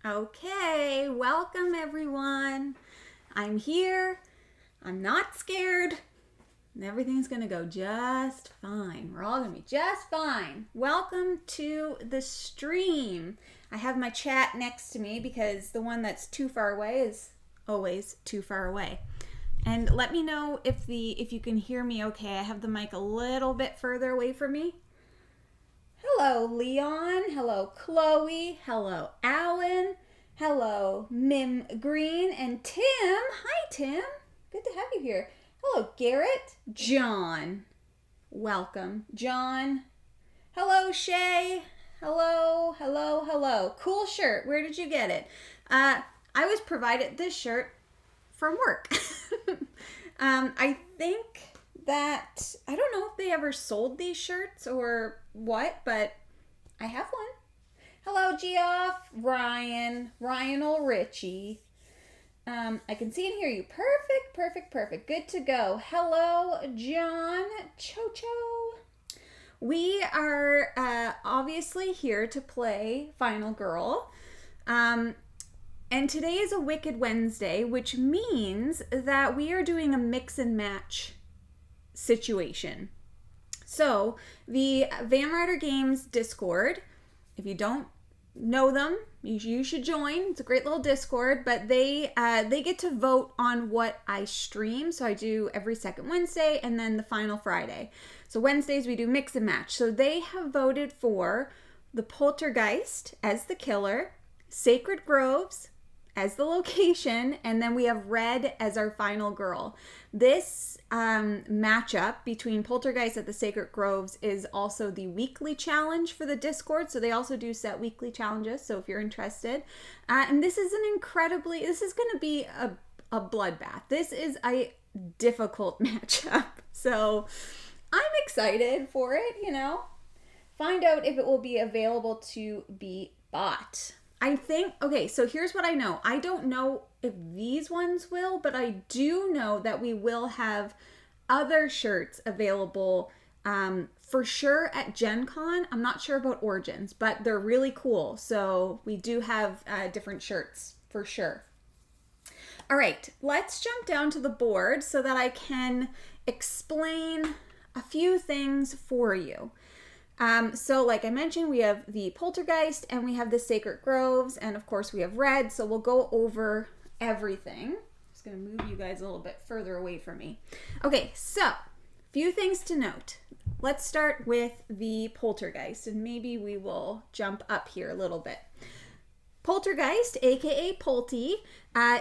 Okay, welcome everyone. I'm here. I'm not scared. And everything's gonna go just fine. We're all gonna be just fine. Welcome to the stream. I have my chat next to me because the one that's too far away is always too far away. And let me know if you can hear me okay. I have the mic a little bit further away from me. Hello, Leon. Hello, Chloe. Hello, Alan. Hello, Mim Green and Tim. Hi, Tim. Good to have you here. Hello, Garrett. John. Welcome, John. Hello, Shay. Hello, hello, hello. Cool shirt. Where did you get it? I was provided this shirt from work. I think that, I don't know if they ever sold these shirts or what, but I have one. Hello, Geoff, Ryan Richie. I can see and hear you. Perfect. Good to go. Hello, John Chocho. We are obviously here to play Final Girl. And today is a Wicked Wednesday, which means that we are doing a mix and match situation. So the Van Ryder Games Discord, if you don't know them, you should join. It's a great little Discord, but they get to vote on what I stream. So I do every second Wednesday and then the final Friday. So Wednesdays we do mix and match. So they have voted for the Poltergeist as the killer, Sacred Groves as the location, and then we have Red as our final girl. This matchup between Poltergeist at the Sacred Groves is also the weekly challenge for the Discord, so they also do set weekly challenges, so if you're interested. And this is going to be a bloodbath. This is a difficult matchup, so I'm excited for it, Find out if it will be available to be bought. I think, okay, so here's what I know. I don't know if these ones will, but I do know that we will have other shirts available for sure at Gen Con. I'm not sure about Origins, but they're really cool. So we do have different shirts for sure. All right, let's jump down to the board so that I can explain a few things for you. So like I mentioned, we have the Poltergeist and we have the Sacred Groves, and of course we have Red, so we'll go over everything. Just gonna move you guys a little bit further away from me. Okay, so few things to note. Let's start with the Poltergeist, and maybe we will jump up here a little bit. Poltergeist, aka Polty,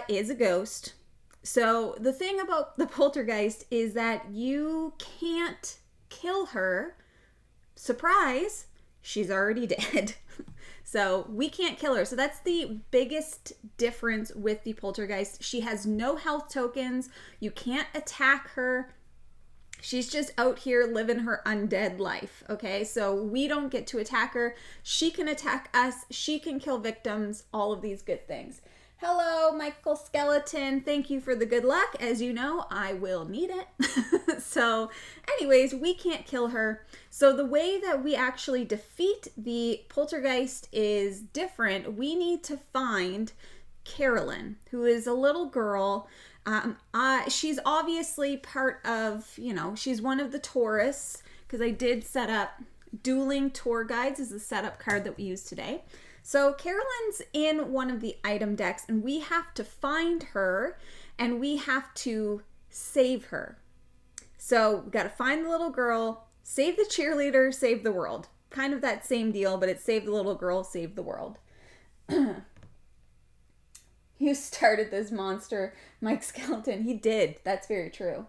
is a ghost. So the thing about the Poltergeist is that you can't kill her. Surprise, she's already dead. So we can't kill her. So that's the biggest difference with the Poltergeist. She has no health tokens. You can't attack her. She's just out here living her undead life, okay? So we don't get to attack her. She can attack us. She can kill victims, all of these good things. Hello, Michael Skeleton. Thank you for the good luck. As you know, I will need it. So anyways, we can't kill her. So the way that we actually defeat the Poltergeist is different. We need to find Carolyn, who is a little girl. She's obviously part of, she's one of the tourists, because I did set up Dueling Tour Guides as the setup card that we use today. So Carolyn's in one of the item decks, and we have to find her, and we have to save her. So we got to find the little girl, save the cheerleader, save the world. Kind of that same deal, but it's save the little girl, save the world. You started this monster, Mike Skeleton. He did. That's very true.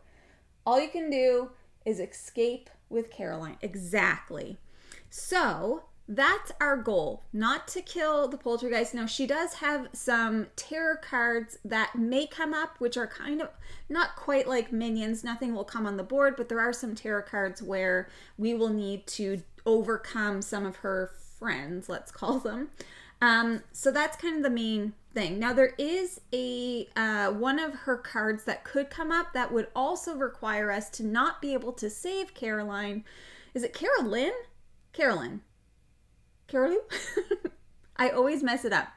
All you can do is escape with Caroline. Exactly. So that's our goal, not to kill the Poltergeist. Now, she does have some terror cards that may come up, which are kind of not quite like minions. Nothing will come on the board, but there are some terror cards where we will need to overcome some of her friends, let's call them. So that's kind of the main thing. Now, there is a one of her cards that could come up that would also require us to not be able to save Caroline. Is it Carolyn? Carolyn. I always mess it up.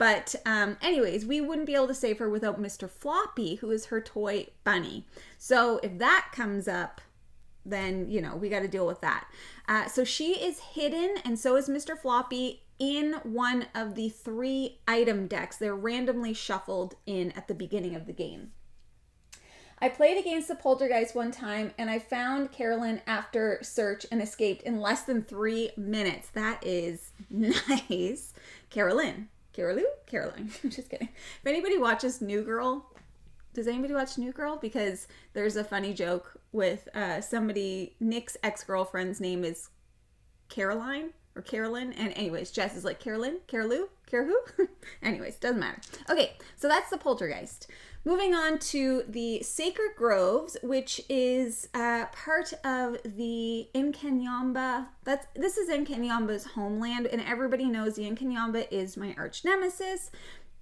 But anyways, we wouldn't be able to save her without Mr. Floppy, who is her toy bunny. So if that comes up, then, you know, we got to deal with that. So she is hidden, and so is Mr. Floppy, in one of the 3 item decks. They're randomly shuffled in at the beginning of the game. I played against the Poltergeist one time, and I found Carolyn after search and escaped in less than 3 minutes. That is nice. Carolyn. I'm just kidding. If anybody watches New Girl, does anybody watch New Girl? Because there's a funny joke with somebody, Nick's ex-girlfriend's name is Caroline or Carolyn. And anyways, Jess is like, Carolyn? Carolou? Carahoo? Anyways, doesn't matter. Okay, so that's the Poltergeist. Moving on to the Sacred Groves, which is part of the Inkanyamba. This is Inkanyamba's homeland, and everybody knows the Inkanyamba is my arch nemesis.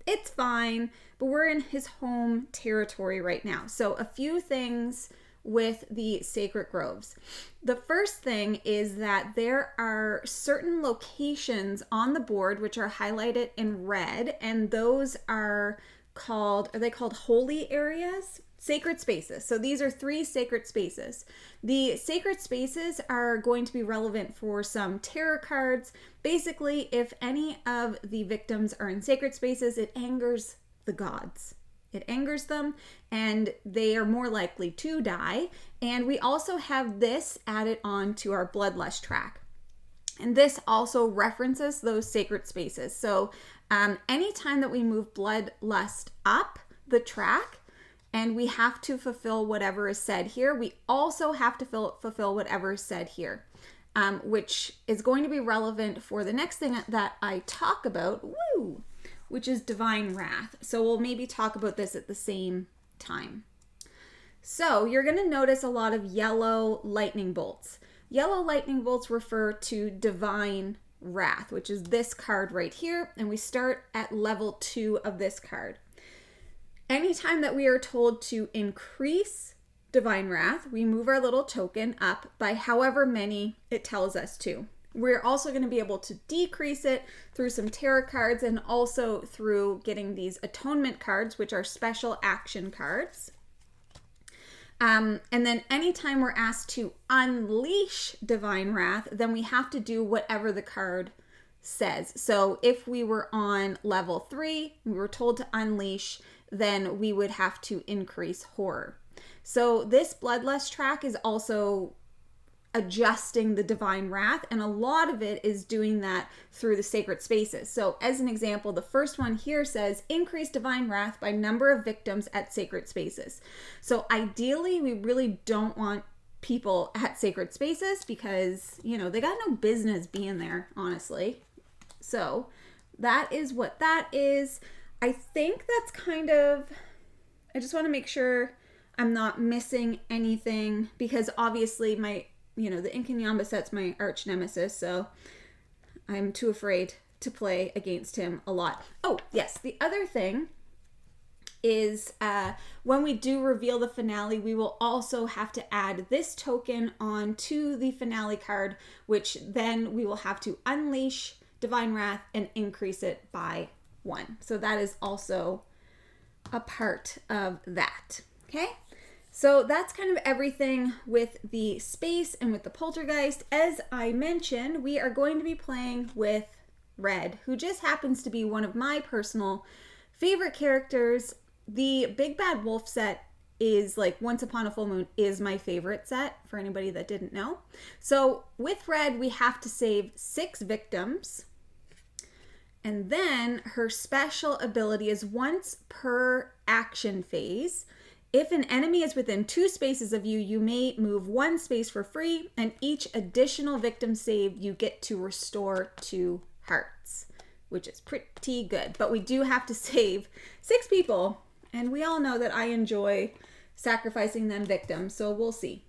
It's fine, but we're in his home territory right now. So a few things with the Sacred Groves. The first thing is that there are certain locations on the board which are highlighted in red, and those are they called holy areas? Sacred spaces. So these are 3 sacred spaces. The sacred spaces are going to be relevant for some tarot cards. Basically, if any of the victims are in sacred spaces, it angers the gods. It angers them, and they are more likely to die. And we also have this added on to our bloodlust track. And this also references those sacred spaces. So anytime that we move bloodlust up the track, and we have to fulfill whatever is said here, we also have to fulfill whatever is said here, which is going to be relevant for the next thing that I talk about, which is divine wrath. So we'll maybe talk about this at the same time. So you're going to notice a lot of yellow lightning bolts. Yellow lightning bolts refer to divine wrath, which is this card right here, and we start at level 2 of this card. Anytime that we are told to increase divine wrath, we move our little token up by however many it tells us to. We're also going to be able to decrease it through some tarot cards and also through getting these atonement cards, which are special action cards. And then anytime we're asked to unleash divine wrath, then we have to do whatever the card says. So if we were on level 3, we were told to unleash, then we would have to increase horror. So this bloodlust track is also adjusting the divine wrath, and a lot of it is doing that through the sacred spaces. So as an example, the first one here says increase divine wrath by number of victims at sacred spaces. So ideally, we really don't want people at sacred spaces because, you know, they got no business being there, honestly. So that is what that is. I think that's kind of, I just want to make sure I'm not missing anything because obviously the Inkanyamba set's my arch nemesis, so I'm too afraid to play against him a lot. Oh, yes, the other thing is when we do reveal the finale, we will also have to add this token onto the finale card, which then we will have to unleash divine wrath and increase it by 1. So that is also a part of that. Okay? So that's kind of everything with the space and with the Poltergeist. As I mentioned, we are going to be playing with Red, who just happens to be one of my personal favorite characters. The Big Bad Wolf set is like Once Upon a Full Moon is my favorite set for anybody that didn't know. So with Red, we have to save 6 victims. And then her special ability is once per action phase. If an enemy is within 2 spaces of you, you may move 1 space for free, and each additional victim saved, you get to restore 2 hearts, which is pretty good. But we do have to save 6 people, and we all know that I enjoy sacrificing them victims, so we'll see.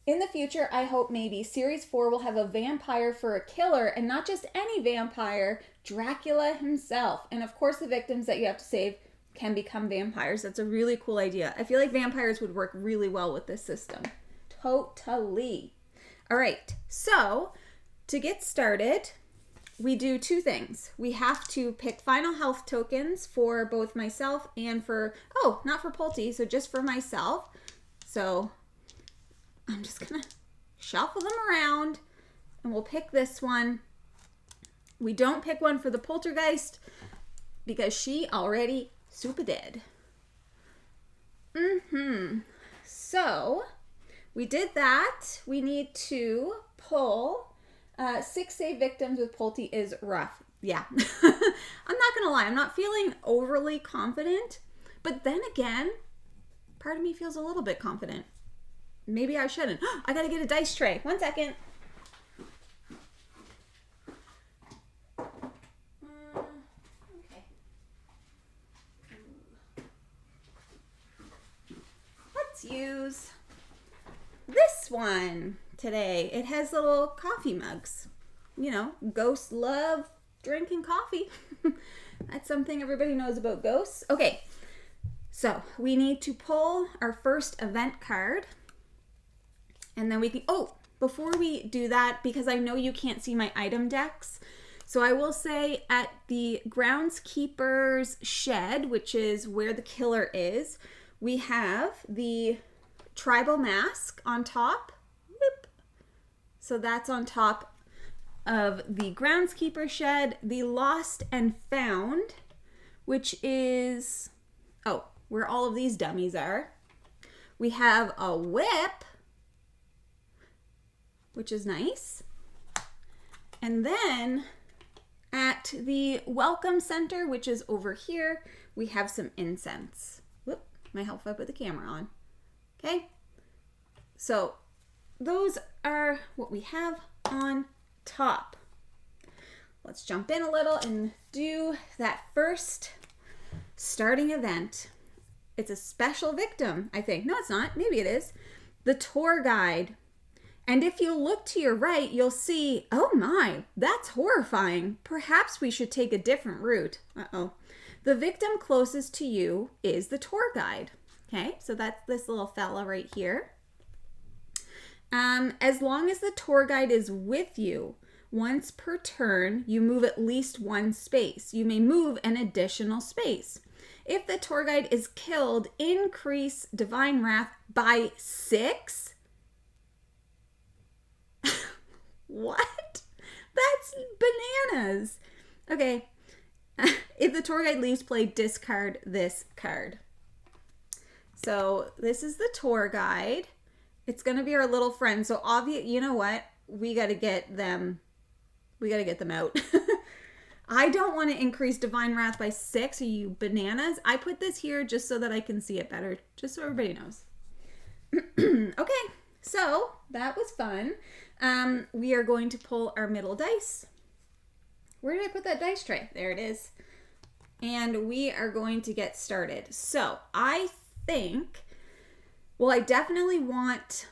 In the future, I hope maybe Series 4 will have a vampire for a killer, and not just any vampire, Dracula himself. And of course, the victims that you have to save can become vampires. That's a really cool idea. I feel like vampires would work really well with this system. Totally. All right, so to get started, we do two things. We have to pick final health tokens for both myself and for, oh, not for Pulte, so just for myself. So I'm just gonna shuffle them around and we'll pick this one. We don't pick one for the Poltergeist because she already super dead. So we did that. We need to pull 6 save victims with Pulte is rough. Yeah. I'm not gonna lie, I'm not feeling overly confident, but then again, part of me feels a little bit confident. Maybe I shouldn't. I gotta get a dice tray. 1 second. Okay. Let's use this one today. It has little coffee mugs. You know, ghosts love drinking coffee. That's something everybody knows about ghosts. Okay, so we need to pull our first event card. And then we can, oh, before we do that, because I know you can't see my item decks, so I will say at the groundskeeper's shed, which is where the killer is, we have the tribal mask on top. Whoop. So that's on top of the groundskeeper shed. The lost and found, which is, oh, where all of these dummies are. We have a whip, which is nice. And then at the welcome center, which is over here, we have some incense. Whoop, might help if I put the camera on. Okay, so those are what we have on top. Let's jump in a little and do that first starting event. It's a special victim, I think. No, it's not. Maybe it is. The tour guide. And if you look to your right, you'll see, oh my, that's horrifying. Perhaps we should take a different route. Uh-oh. The victim closest to you is the tour guide. Okay, so that's this little fella right here. As long as the tour guide is with you, once per turn, you move at least 1 space. You may move an additional space. If the tour guide is killed, increase Divine Wrath by 6. What? That's bananas. Okay. If the tour guide leaves play, discard this card. So this is the tour guide. It's going to be our little friend. So you know what? We got to get them. We got to get them out. I don't want to increase Divine Wrath by 6. Are you bananas? I put this here just so that I can see it better. Just so everybody knows. Okay. So that was fun. We are going to pull our middle dice. Where did I put that dice tray? There it is. And we are going to get started. So I think, well, I definitely want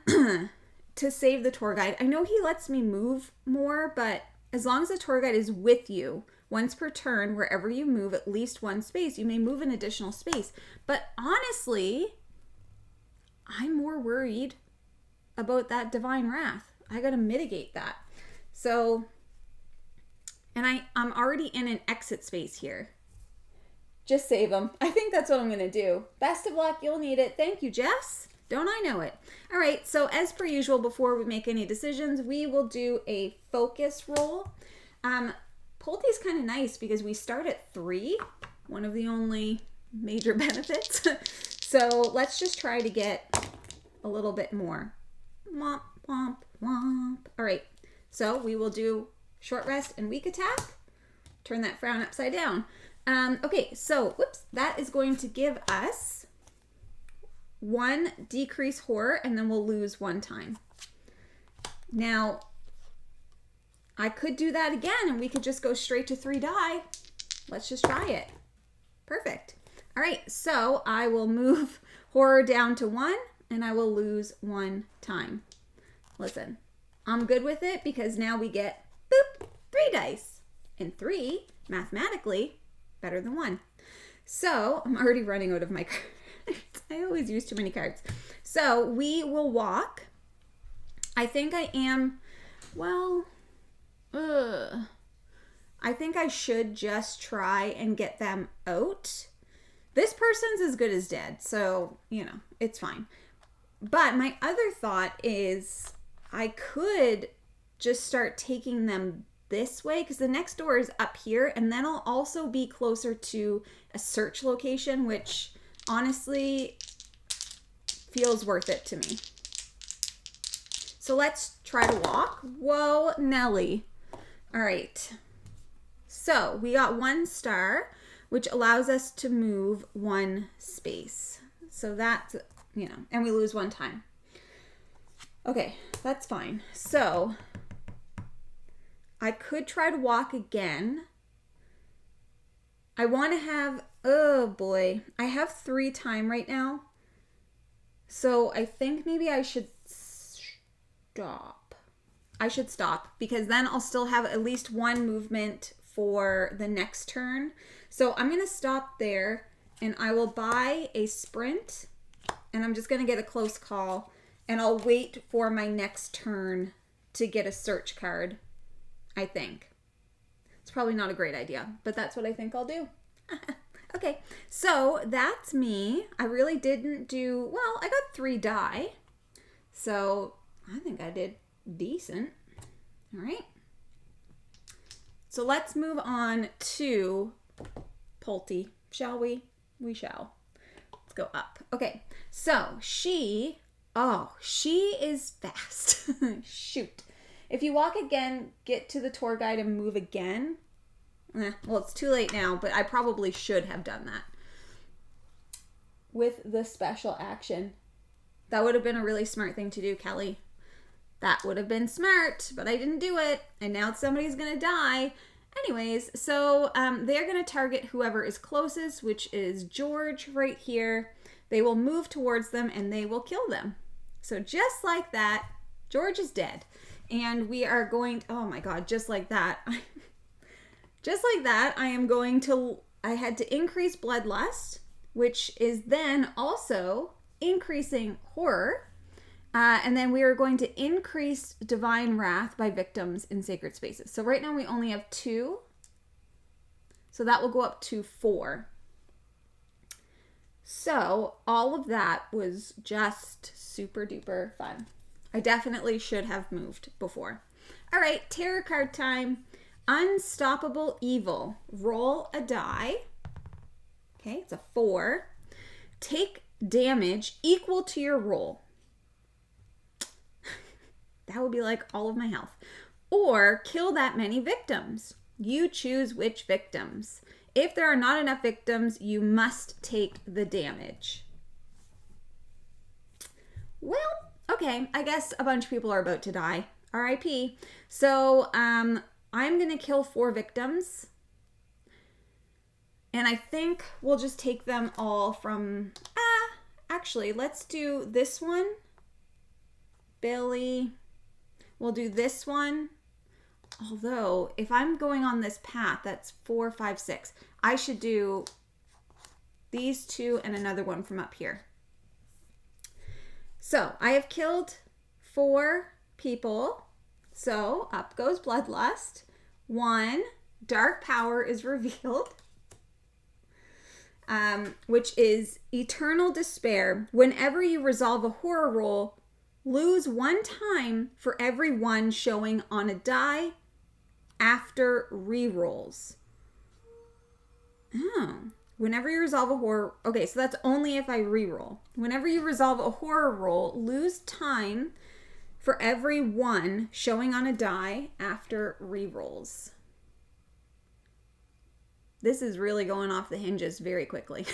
to save the tour guide. I know he lets me move more, but as long as the tour guide is with you, once per turn, wherever you move at least 1 space, you may move an additional space. But honestly, I'm more worried about that Divine Wrath. I got to mitigate that. So, and I'm already in an exit space here. Just save them. I think that's what I'm going to do. Best of luck. You'll need it. Thank you, Jess. Don't I know it? All right. So as per usual, before we make any decisions, we will do a focus roll. Pulte's kind of nice because we start at 3. One of the only major benefits. So let's just try to get a little bit more. Womp, womp, womp. All right. So we will do short rest and weak attack. Turn that frown upside down. Okay, so, whoops, that is going to give us 1 decrease horror, and then we'll lose 1 time. Now, I could do that again, and we could just go straight to 3 die. Let's just try it. Perfect. All right, so I will move horror down to 1, and I will lose 1 time. Listen, I'm good with it because now we get, boop, 3 dice. And 3, mathematically, better than 1. So I'm already running out of my cards. I always use too many cards. So we will walk. I think I am, well, I think I should just try and get them out. This person's as good as dead, so, it's fine. But my other thought is I could just start taking them this way because the next door is up here, and then I'll also be closer to a search location, which honestly feels worth it to me. So let's try to walk. Whoa, Nelly. All right. So we got 1 star, which allows us to move 1 space. So that's, and we lose 1 time. Okay, that's fine. So I could try to walk again. I want to have, oh boy, I have 3 time right now. So I think maybe I should stop. I should stop because then I'll still have at least 1 movement for the next turn. So I'm going to stop there and I will buy a sprint and I'm just going to get a close call and I'll wait for my next turn to get a search card, I think. It's probably not a great idea, but that's what I think I'll do. Okay, so that's me. I really didn't do, well, I got 3 die. So I think I did decent. All right. So let's move on to Polty, shall we? We shall. Let's go up. Okay, so she is fast. Shoot. If you walk again, get to the tour guide and move again. Well, it's too late now, but I probably should have done that. With the special action. That would have been a really smart thing to do, Kelly. That would have been smart, but I didn't do it. And now somebody's going to die. Anyways, so they're going to target whoever is closest, which is George right here. They will move towards them and they will kill them. So just like that, George is dead. And we are going to, oh my God, just like that. Just like that, I had to increase bloodlust, which is then also increasing horror. And then we are going to increase divine wrath by victims in sacred spaces. So right now we only have 2. So that will go up to 4. So all of that was just super duper fun. I definitely should have moved before. All right, tarot card time. Unstoppable evil. Roll a die. Okay, it's a 4. Take damage equal to your roll. That would be like all of my health. Or kill that many victims. You choose which victims. If there are not enough victims, you must take the damage. Well, okay, I guess a bunch of people are about to die. R.I.P. So, I'm going to kill 4 victims. And I think we'll just take them all from... actually, let's do this one. Billy. We'll do this one. Although, if I'm going on this path, that's 4, 5, 6. I should do these 2 and another one from up here. So, I have killed 4 people. So, up goes bloodlust. 1, dark power is revealed. Which is eternal despair. Whenever you resolve a horror roll, lose 1 time for every 1 showing on a die after re-rolls. Oh. Whenever you resolve a horror... Okay, so that's only if I re-roll. Whenever you resolve a horror roll, lose time for every 1 showing on a die after re-rolls. This is really going off the hinges very quickly.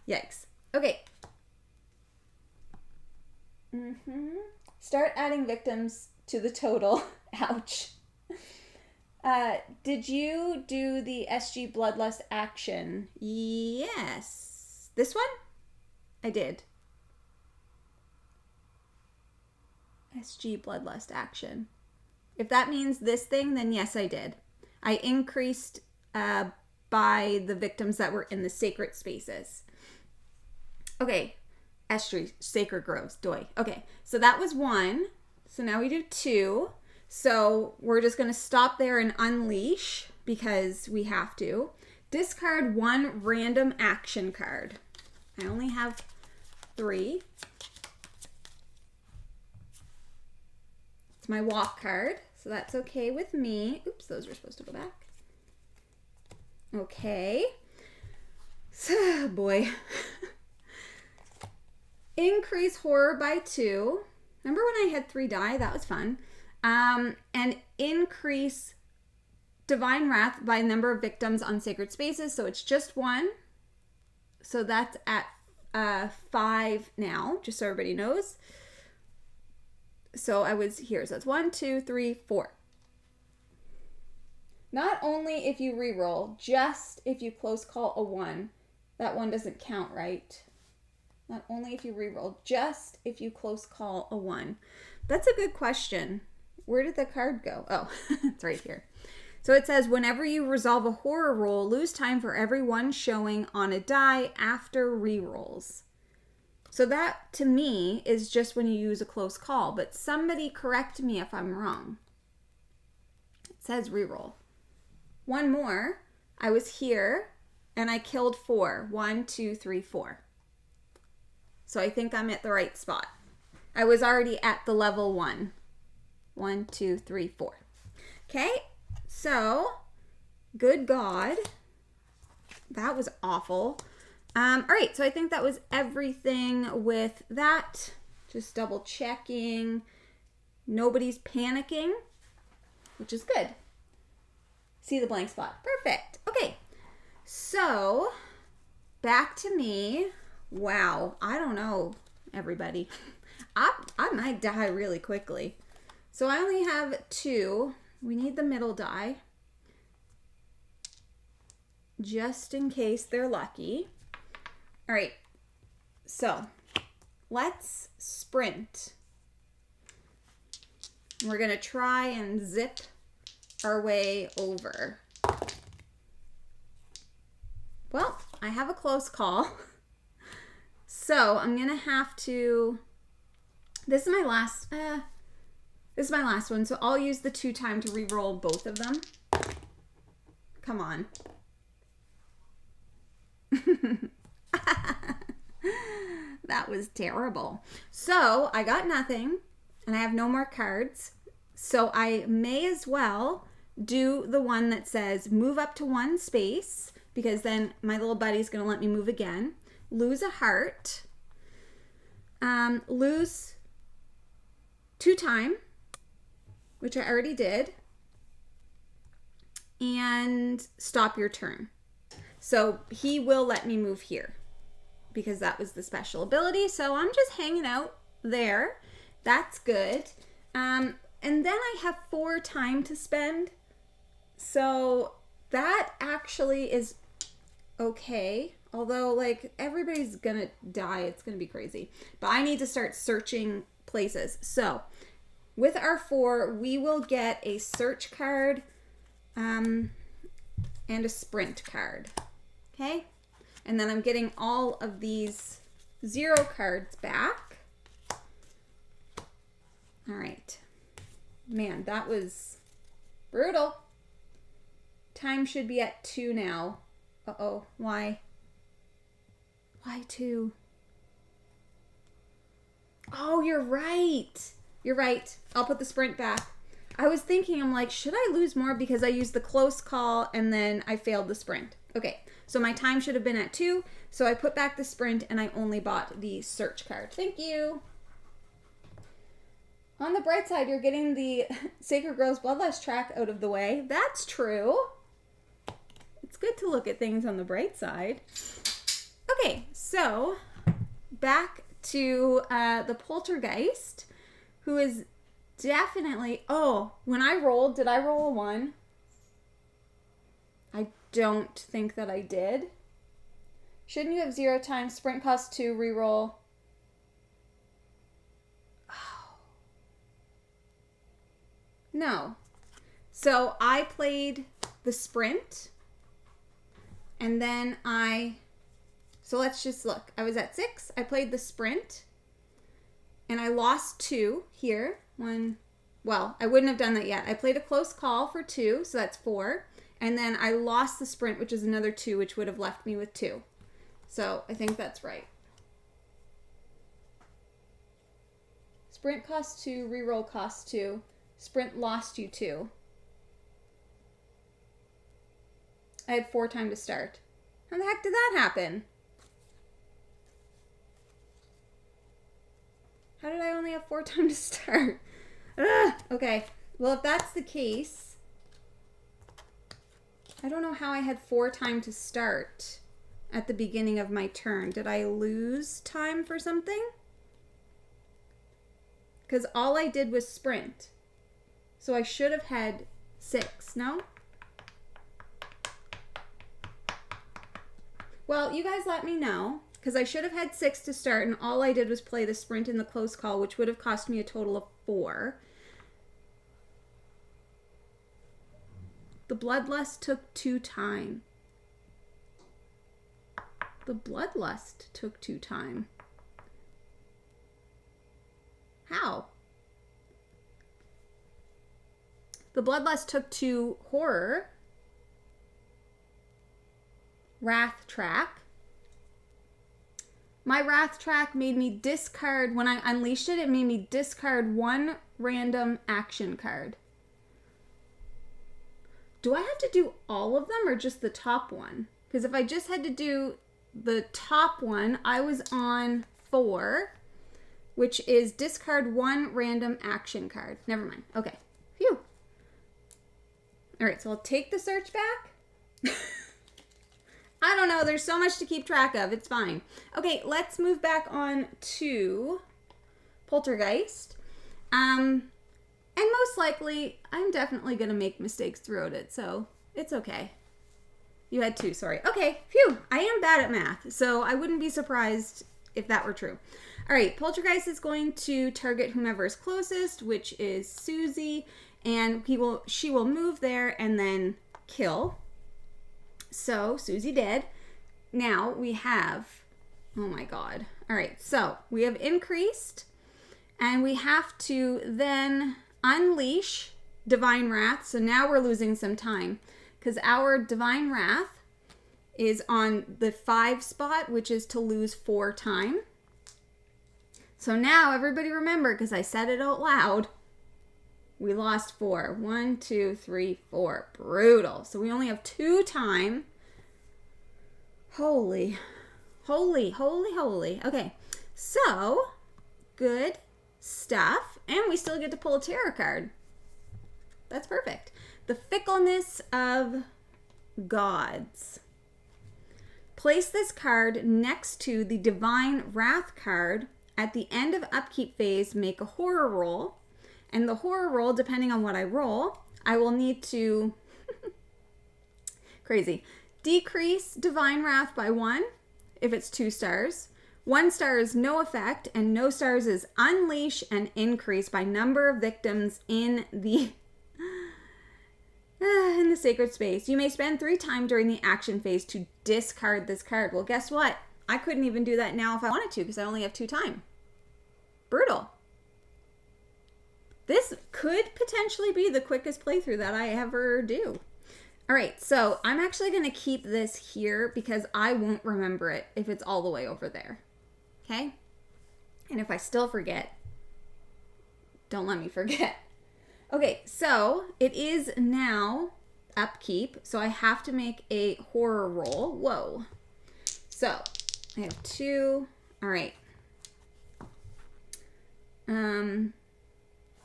Yikes. Okay. Start adding victims to the total. Ouch. Did you do the SG Bloodlust action? Yes. This one? I did. SG Bloodlust action. If that means this thing, then yes, I did. I increased by the victims that were in the sacred spaces. Okay. Estuary, sacred groves, doy. Okay, so that was 1. So now we do 2. So we're just going to stop there and unleash because we have to. Discard one random action card. I only have 3. It's my walk card, so that's okay with me. Oops, those are supposed to go back. Okay. So, boy. Increase horror by 2. Remember when I had 3 die? That was fun. And increase divine wrath by number of victims on sacred spaces. So it's just 1. So that's at 5 now, just so everybody knows. So I was here. So it's 1, 2, 3, 4. Not only if you reroll, just if you close call a 1. That 1 doesn't count, right? Not only if you reroll, just if you close call a 1. That's a good question. Where did the card go? Oh, it's right here. So it says, whenever you resolve a horror roll, lose time for every 1 showing on a die after rerolls. So that, to me, is just when you use a close call. But somebody correct me if I'm wrong. It says reroll. 1 more. I was here, and I killed 4. 1, 2, 3, 4. So I think I'm at the right spot. I was already at the level 1. 1, 2, 3, 4. Okay, so, good God. That was awful. All right, so I think that was everything with that. Just double checking. Nobody's panicking, which is good. See the blank spot. Perfect. Okay, so back to me. Wow, I don't know, everybody. I might die really quickly. So I only have 2. We need the middle die, just in case they're lucky. All right, so let's sprint. We're gonna try and zip our way over. Well, I have a close call. So I'm gonna have to, this is my last one, so I'll use the 2 time to re-roll both of them. Come on. That was terrible. So I got nothing, and I have no more cards. So I may as well do the one that says move up to 1 space, because then my little buddy's going to let me move again. Lose a heart. Lose 2 time, which I already did. And stop your turn. So he will let me move here because that was the special ability. So I'm just hanging out there. That's good. And then I have 4 time to spend. So that actually is okay. Although, like, everybody's gonna die. It's gonna be crazy. But I need to start searching places. So with our 4, we will get a search card and a sprint card. Okay? And then I'm getting all of these 0 cards back. All right. Man, that was brutal. Time should be at 2 now. Uh-oh. Why? Why 2? Oh, you're right. You're right. I'll put the sprint back. I was thinking, I'm like, should I lose more because I used the close call and then I failed the sprint? Okay, so my time should have been at 2. So I put back the sprint and I only bought the search card. Thank you. On the bright side, you're getting the Sacred Groves Bloodlust track out of the way. That's true. It's good to look at things on the bright side. Okay, so back to the Poltergeist, who is definitely... Oh, when I rolled, did I roll a 1? I don't think that I did. Shouldn't you have 0 times? Sprint cost 2, reroll. Oh. No. So I played the sprint, and then so let's just look. I was at 6. I played the sprint, and I lost 2 here. 1, Well, I wouldn't have done that yet. I played a close call for 2, so that's 4. And then I lost the sprint, which is another 2, which would have left me with 2. So I think that's right. Sprint cost 2, reroll cost 2. Sprint lost you 2. I had 4 time to start. How the heck did that happen? How did I only have 4 time to start? Ugh, okay. Well, if that's the case, I don't know how I had 4 time to start at the beginning of my turn. Did I lose time for something? Because all I did was sprint. So I should have had 6, no? Well, you guys let me know, because I should have had 6 to start, and all I did was play the sprint and the close call, which would have cost me a total of 4. The Bloodlust took 2 time. The Bloodlust took 2 time. How? The Bloodlust took 2 horror. Wrath track. My Wrath track made me discard, when I unleashed it, it made me discard 1 random action card. Do I have to do all of them or just the top one? Because if I just had to do the top one, I was on 4, which is discard 1 random action card. Never mind. Okay. Phew. All right, so I'll take the search back. I don't know. There's so much to keep track of. It's fine. Okay, let's move back on to Poltergeist. And most likely, I'm definitely going to make mistakes throughout it, so it's okay. You had 2, sorry. Okay, phew. I am bad at math, so I wouldn't be surprised if that were true. All right, Poltergeist is going to target whomever is closest, which is Susie, and she will move there and then kill. So Susie did. Now we have, oh my God. All right, so we have increased, and we have to then unleash Divine Wrath. So now we're losing some time because our Divine Wrath is on the 5 spot, which is to lose 4 time. So now everybody remember, because I said it out loud, we lost 4. 1, 2, 3, 4. Brutal. So we only have 2 time. Holy, holy, holy, holy. Okay, so good stuff. And we still get to pull a tarot card. That's perfect. The Fickleness of Gods. Place this card next to the Divine Wrath card. At the end of upkeep phase, make a horror roll. And the horror roll, depending on what I roll, I will need to, crazy, decrease Divine Wrath by 1 if it's 2 stars. 1 star is no effect, and no stars is unleash and increase by number of victims in the sacred space. You may spend 3 time during the action phase to discard this card. Well, guess what? I couldn't even do that now if I wanted to because I only have 2 time. Brutal. This could potentially be the quickest playthrough that I ever do. All right, so I'm actually going to keep this here because I won't remember it if it's all the way over there. Okay? And if I still forget, don't let me forget. Okay, so it is now upkeep, so I have to make a horror roll. Whoa. So I have 2. All right.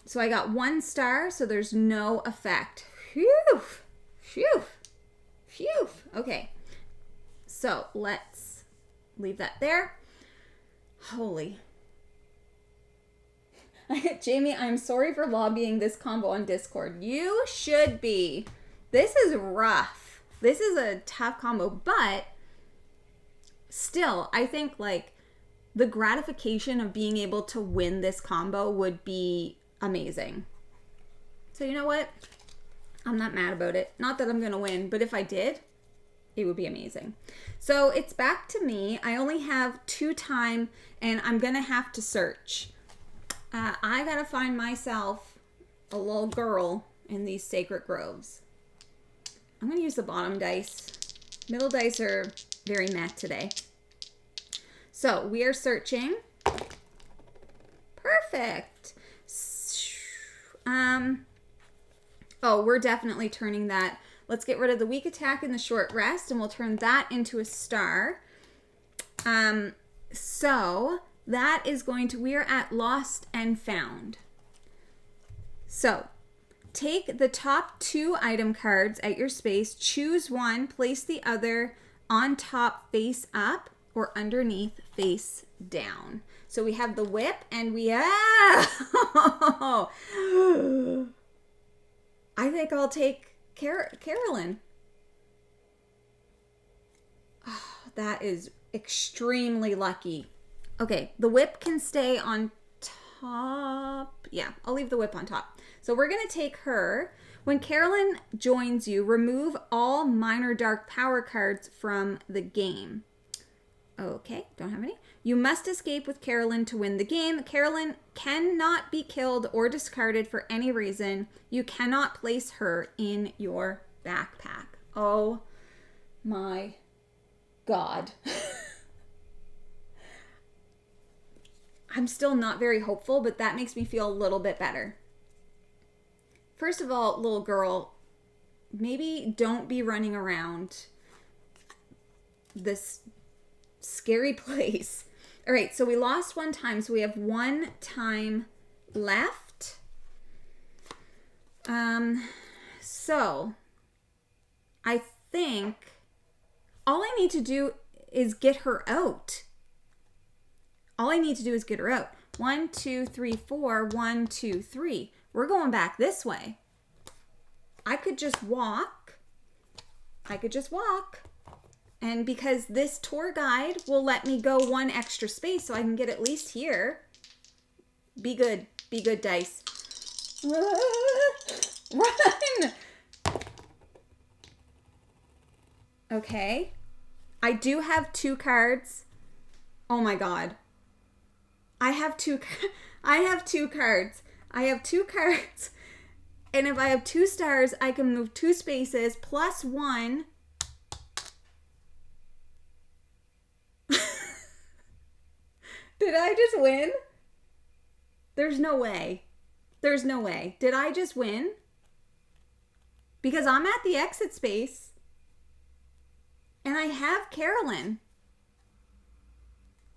So I got 1 star, so there's no effect. Phew. Phew. Phew. Okay. So let's leave that there. Holy. Jamie, I'm sorry for lobbying this combo on Discord. You should be. This is rough. This is a tough combo, but still, I think like the gratification of being able to win this combo would be amazing. So you know what? I'm not mad about it. Not that I'm going to win, but if I did, it would be amazing. So it's back to me. I only have 2 time, and I'm going to have to search. I got to find myself a little girl in these sacred groves. I'm going to use the bottom dice. Middle dice are very meh today. So we are searching. Perfect. Oh, we're definitely turning that. Let's get rid of the weak attack and the short rest, and we'll turn that into a star. So that is going to, we are at lost and found. So take the top 2 item cards at your space, choose one, place the other on top face up or underneath face down. So we have the whip and we have, I think I'll take Carolyn. Oh, that is extremely lucky. Okay, the whip can stay on top. Yeah, I'll leave the whip on top. So we're going to take her. When Carolyn joins you, remove all minor dark power cards from the game. Okay, don't have any. You must escape with Carolyn to win the game. Carolyn cannot be killed or discarded for any reason. You cannot place her in your backpack. Oh my God. I'm still not very hopeful, but that makes me feel a little bit better. First of all, little girl, maybe don't be running around this scary place. All right, so we lost 1 time, so we have 1 time left. So I think all I need to do is get her out. All I need to do is get her out. 1, 2, 3, 4. 1, 2, 3. We're going back this way. I could just walk. And because this tour guide will let me go 1 extra space so I can get at least here. Be good. Be good, dice. Run! Okay. I do have 2 cards. Oh my God. I have 2 cards. I have 2 cards. And if I have 2 stars, I can move 2 spaces plus 1. Did I just win? There's no way. Did I just win? Because I'm at the exit space. And I have Carolyn.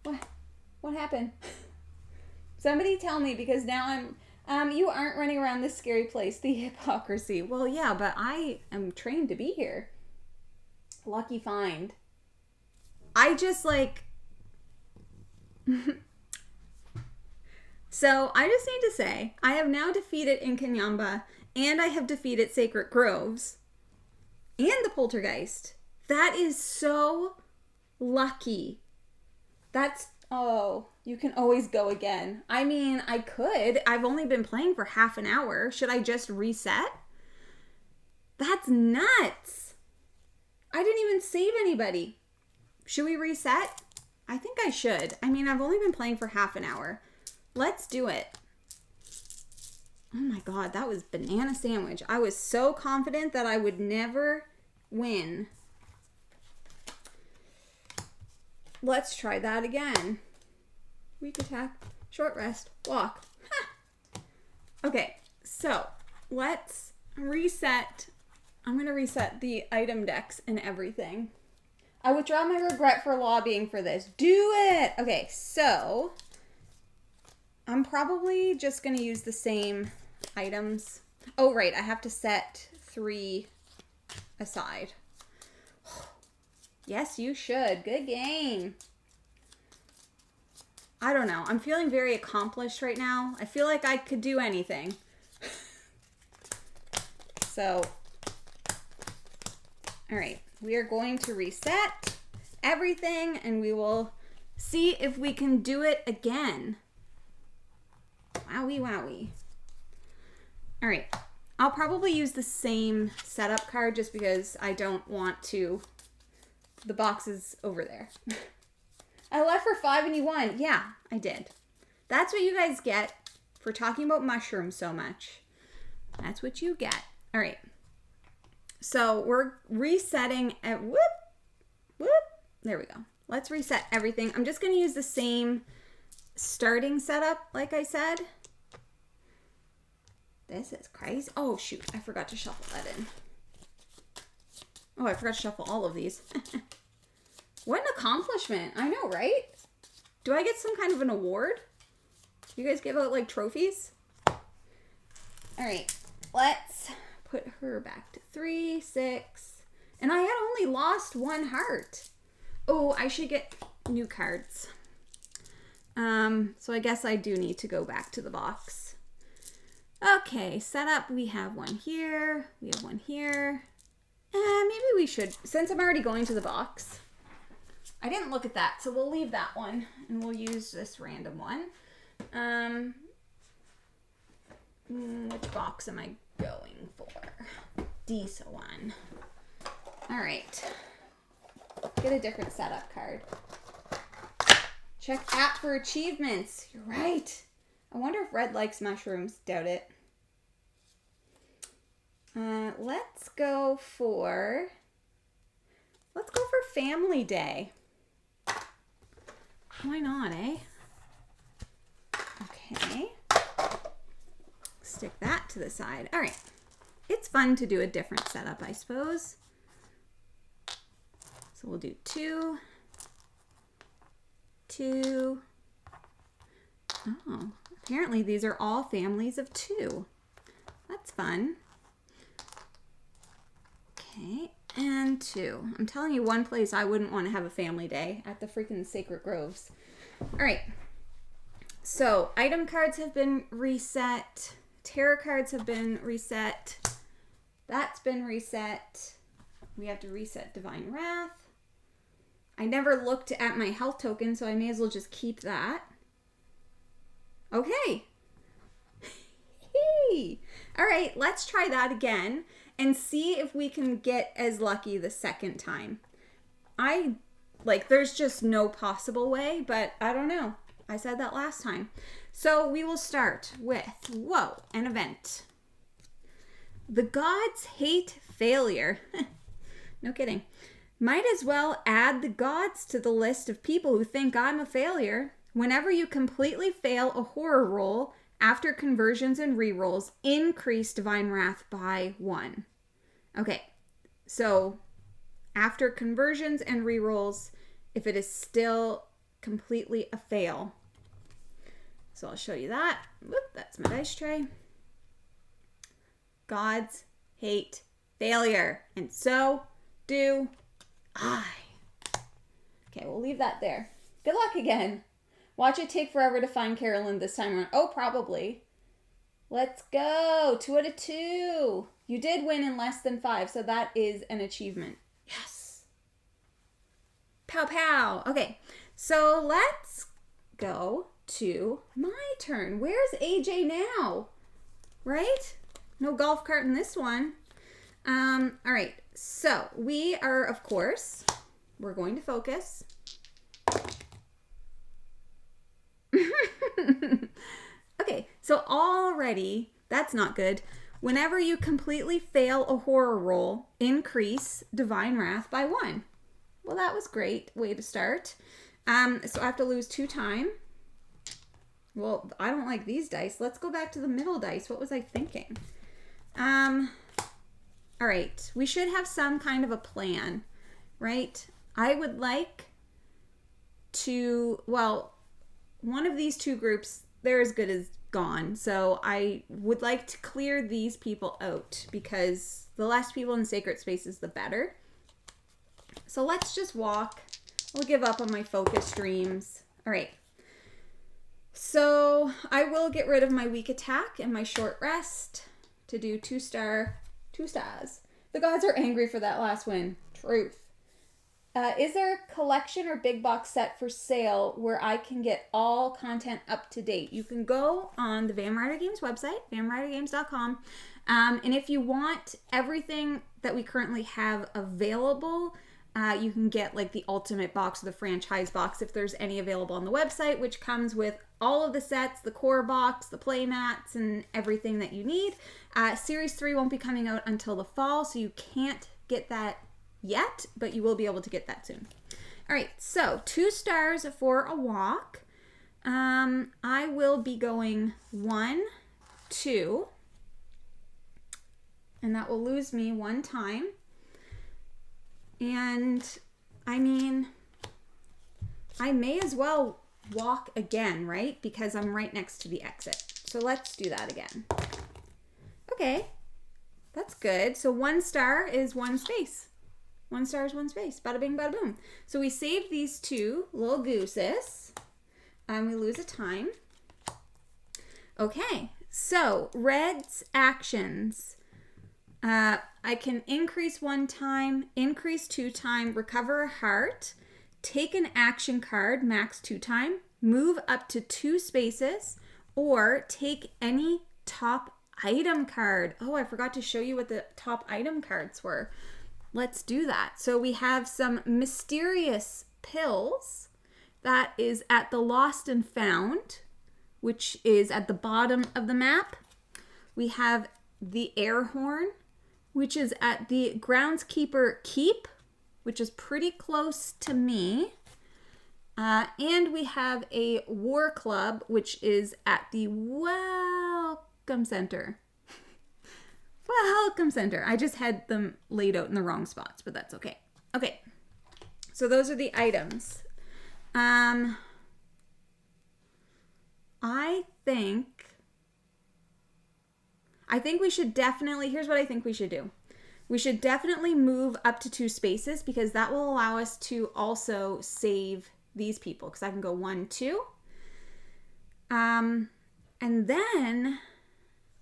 What happened? Somebody tell me, because now you aren't running around this scary place. The hypocrisy. Well, yeah, but I am trained to be here. Lucky find. I just So I just need to say, I have now defeated Inkanyamba, and I have defeated Sacred Groves, and the Poltergeist. That is so lucky. You can always go again. I mean, I could. I've only been playing for half an hour. Should I just reset? That's nuts. I didn't even save anybody. Should we reset? I think I should. I mean, I've only been playing for half an hour. Let's do it. Oh my God, that was banana sandwich. I was so confident that I would never win. Let's try that again. Weak attack, short rest, walk. Ha! Okay, so let's reset. I'm going to reset the item decks and everything. I withdraw my regret for lobbying for this. Do it! Okay, so I'm probably just going to use the same items. Oh, right, I have to set 3 aside. Yes, you should. Good game. I don't know. I'm feeling very accomplished right now. I feel like I could do anything. So, all right. We are going to reset everything, and we will see if we can do it again. Wowie, wowie. All right. I'll probably use the same setup card just because I don't want to. The box is over there. I left for 5 and you won. Yeah, I did. That's what you guys get for talking about mushrooms so much. That's what you get. All right. So we're resetting at whoop. There we go. Let's reset everything. I'm just going to use the same starting setup, like I said. This is crazy. Oh, shoot. I forgot to shuffle that in. Oh, I forgot to shuffle all of these. What an accomplishment. I know, right? Do I get some kind of an award? You guys give out, like, trophies? All right. Let's put her back to 3, 6. And I had only lost 1 heart. Oh, I should get new cards. So I guess I do need to go back to the box. Okay, setup. We have one here. We have one here. Maybe we should, since I'm already going to the box. I didn't look at that, so we'll leave that one. And we'll use this random one. Which box am I going for? This one. All right. Get a different setup card. Check app for achievements. You're right. I wonder if Red likes mushrooms. Doubt it. Let's go for Family Day. Why not, eh? Okay. Stick that to the side. All right. It's fun to do a different setup, I suppose. So we'll do 2. 2. Oh, apparently these are all families of 2. That's fun. Okay, and 2. I'm telling you, one place I wouldn't want to have a family day, at the freaking Sacred Groves. All right. So item cards have been reset. Tarot cards have been reset. That's been reset. We have to reset Divine Wrath. I never looked at my health token, so I may as well just keep that. Okay. All right, let's try that and see if we can get as lucky the second time. There's just no possible way, but I don't know. I said that last time. So we will start with, an event. The gods hate failure. No kidding. Might as well add the gods to the list of people who think I'm a failure. Whenever you completely fail a horror roll after conversions and rerolls, increase Divine Wrath by 1. Okay, so after conversions and rerolls, if it is still completely a fail. So I'll show you that. Whoop, that's my dice tray. Gods hate failure, and so do I. Okay, we'll leave that there. Good luck again. Watch it take forever to find Carolyn this time around. Oh, probably. Let's go. 2 out of 2. You did win in less than 5, so that is an achievement. Yes. Pow, pow. Okay, so let's go to my turn. Where's AJ now? Right? No golf cart in this one. All right. So we are, of course, we're going to focus. Okay, so already, that's not good. Whenever you completely fail a horror roll, increase Divine Wrath by 1. Well, that was great. Way to start. So I have to lose 2 time. Well, I don't like these dice. Let's go back to the middle dice. What was I thinking? All right. We should have some kind of a plan, right? I would like to, one of these 2 groups, they're as good as gone. So I would like to clear these people out because the less people in sacred spaces, the better. So let's just walk. I'll give up on my focus dreams. All right. So I will get rid of my weak attack and my short rest to do 2 stars. The gods are angry for that last win. Truth. Is there a collection or big box set for sale where I can get all content up to date? You can go on the Van Ryder Games website, vanrydergames.com. And if you want everything that we currently have available, You can get like the ultimate box or the franchise box if there's any available on the website, which comes with all of the sets, the core box, the play mats, and everything that you need. Series 3 won't be coming out until the fall, so you can't get that yet, but you will be able to get that soon. All right, so 2 stars for a walk. I will be going 1, 2, and that will lose me 1 time. And I mean, I may as well walk again, right? Because I'm right next to the exit. So let's do that again. Okay, that's good. So 1 star is 1 space. 1 star is 1 space. Bada bing, bada boom. So we saved these 2 little gooses. And we lose a time. Okay, so Red's actions. I can increase 1 time, increase 2 time, recover a heart, take an action card, max 2 time, move up to 2 spaces, or take any top item card. Oh, I forgot to show you what the top item cards were. Let's do that. So we have some mysterious pills. That is at the Lost and Found, which is at the bottom of the map. We have the Air Horn, which is at the Groundskeeper Keep, which is pretty close to me. And we have a War Club, which is at the Welcome Center. Welcome Center. I just had them laid out in the wrong spots, but that's okay. Okay, so those are the items. I think we should definitely, here's what I think we should do. We should definitely move up to 2 spaces because that will allow us to also save these people because I can go 1, 2. And then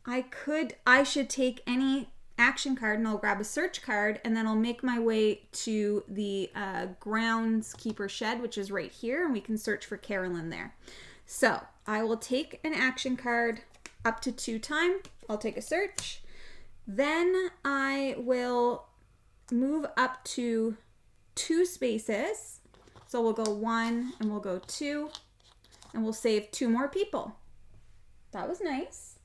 I should take any action card and I'll grab a search card and then I'll make my way to the Groundskeeper Shed, which is right here, and we can search for Carolyn there. So I will take an action card up to 2 time. I'll take a search. Then I will move up to 2 spaces. So we'll go 1 and we'll go 2 and we'll save 2 more people. That was nice.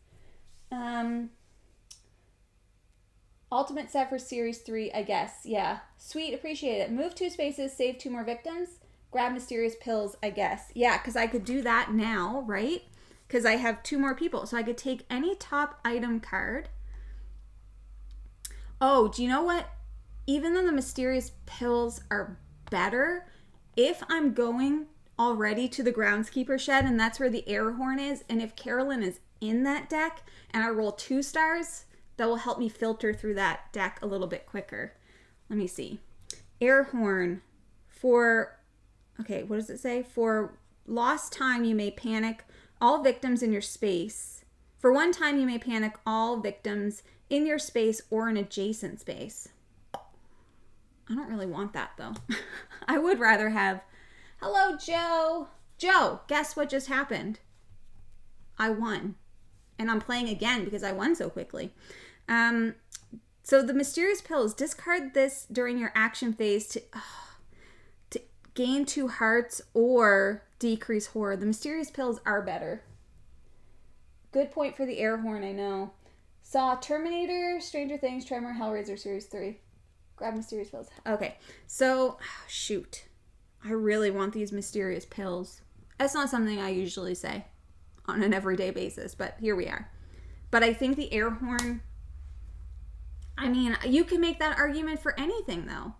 Ultimate set for Series 3, I guess. Yeah. Sweet. Appreciate it. Move 2 spaces, save 2 more victims. Grab mysterious pills, I guess. Yeah, because I could do that now, right? Because I have 2 more people. So I could take any top item card. Oh, do you know what? Even though the mysterious pills are better, if I'm going already to the Groundskeeper Shed and that's where the Air Horn is, and if Carolyn is in that deck and I roll 2 stars, that will help me filter through that deck a little bit quicker. Let me see. Air Horn for, okay, what does it say? For lost time, you may panic all victims in your space. For 1 time, you may panic all victims in your space or an adjacent space. I don't really want that though. I would rather have, hello, Joe. Joe, guess what just happened? I won. And I'm playing again because I won so quickly. So the mysterious pills, discard this during your action phase to gain 2 hearts or decrease horror. The mysterious pills are better. Good point for the Air Horn, I know. Saw Terminator, Stranger Things, Tremor, Hellraiser, Series 3. Grab mysterious pills. Okay, so, shoot. I really want these mysterious pills. That's not something I usually say on an everyday basis, but here we are. But I think the Air Horn, I mean, you can make that argument for anything, though.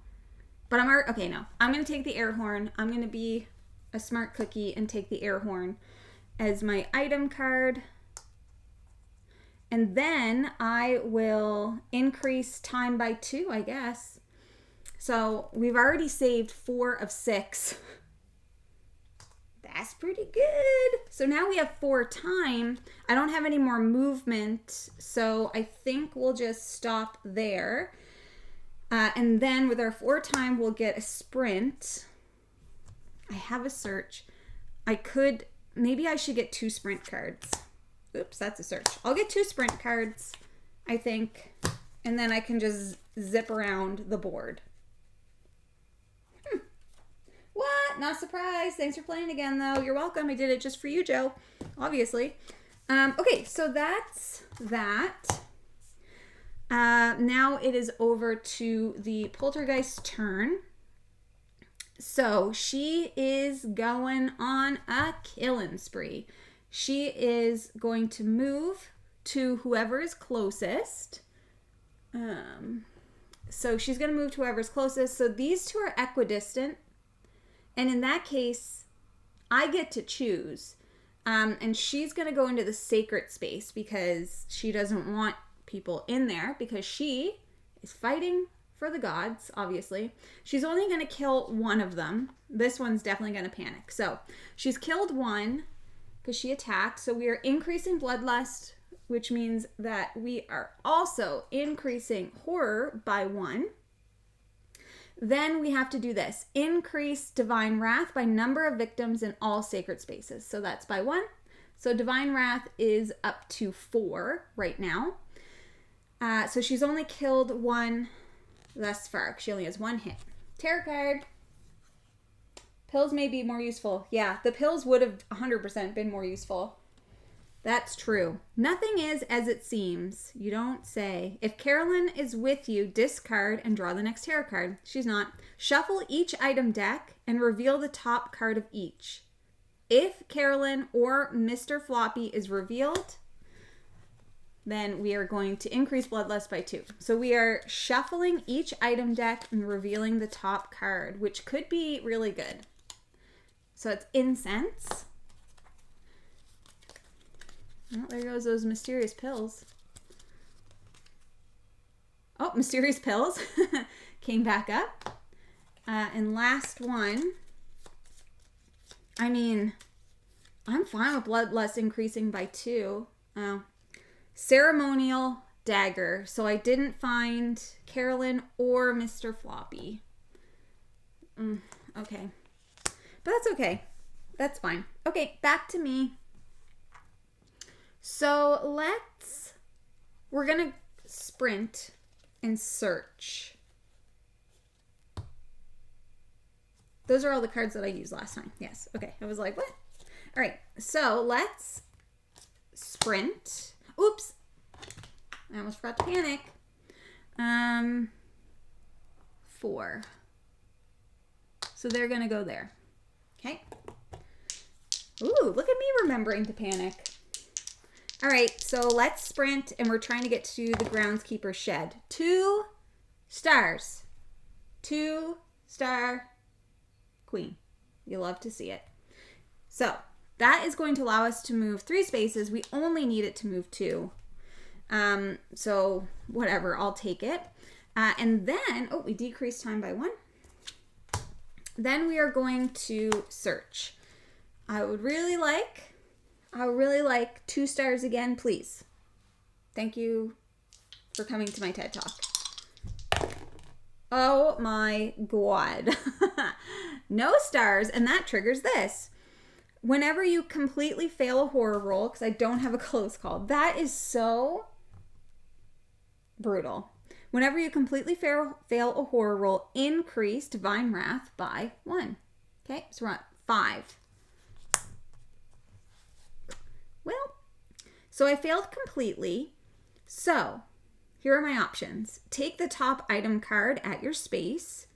But okay, no. I'm going to take the Air Horn. I'm going to be a smart cookie and take the Air Horn as my item card. And then I will increase time by 2, I guess. So we've already saved 4 of 6. That's pretty good. So now we have 4 time. I don't have any more movement, so I think we'll just stop there. And then with our 4 time, we'll get a sprint. I have a search. Maybe I should get 2 sprint cards. Oops, that's a search. I'll get 2 sprint cards, I think. And then I can just zip around the board. not surprised. Thanks for playing again, though. You're welcome. I did it just for you, Joe. Obviously. Okay, so that's that. Now it is over to the Poltergeist turn. So she is going on a killing spree. She is going to move to whoever is closest. So she's going to move to whoever's closest. So these two are equidistant. And in that case, I get to choose. And she's going to go into the sacred space because she doesn't want people in there because she is fighting for the gods, obviously. She's only going to kill one of them. This one's definitely going to panic. So she's killed one because she attacked. So we are increasing bloodlust, which means that we are also increasing horror by 1. Then we have to do this. Increase divine wrath by number of victims in all sacred spaces. So that's by 1. So divine wrath is up to 4 right now. So she's only killed 1 thus far. She only has 1 hit. Tarot card. Pills may be more useful. Yeah, the pills would have 100% been more useful. That's true. Nothing is as it seems. You don't say. If Carolyn is with you, discard and draw the next tarot card. She's not. Shuffle each item deck and reveal the top card of each. If Carolyn or Mr. Floppy is revealed, then we are going to increase bloodlust by 2. So we are shuffling each item deck and revealing the top card, which could be really good. So it's incense. Oh, there goes those mysterious pills. Oh, mysterious pills came back up. And last one. I mean, I'm fine with bloodlust increasing by 2. Oh. Ceremonial dagger. So I didn't find Carolyn or Mr. Floppy. Okay. But that's okay. That's fine. Okay, back to me. So we're going to sprint and search. Those are all the cards that I used last time. Yes. Okay. I was like, what? All right. So let's sprint. Oops. I almost forgot to panic. 4. So they're going to go there. Okay. Ooh, look at me remembering to panic. All right, so let's sprint, and we're trying to get to the groundskeeper's shed. 2 stars. 2-star queen. You love to see it. So that is going to allow us to move 3 spaces. We only need it to move 2. So whatever, I'll take it. And then, we decreased time by 1. Then we are going to search. I would really like 2 stars again, please. Thank you for coming to my TED Talk. Oh my God. No stars, and that triggers this. Whenever you completely fail a horror roll, because I don't have a close call, that is so brutal. Whenever you completely fail a horror roll, increase divine wrath by 1. Okay, so we're at 5. Well, so I failed completely. So here are my options. Take the top item card at your space,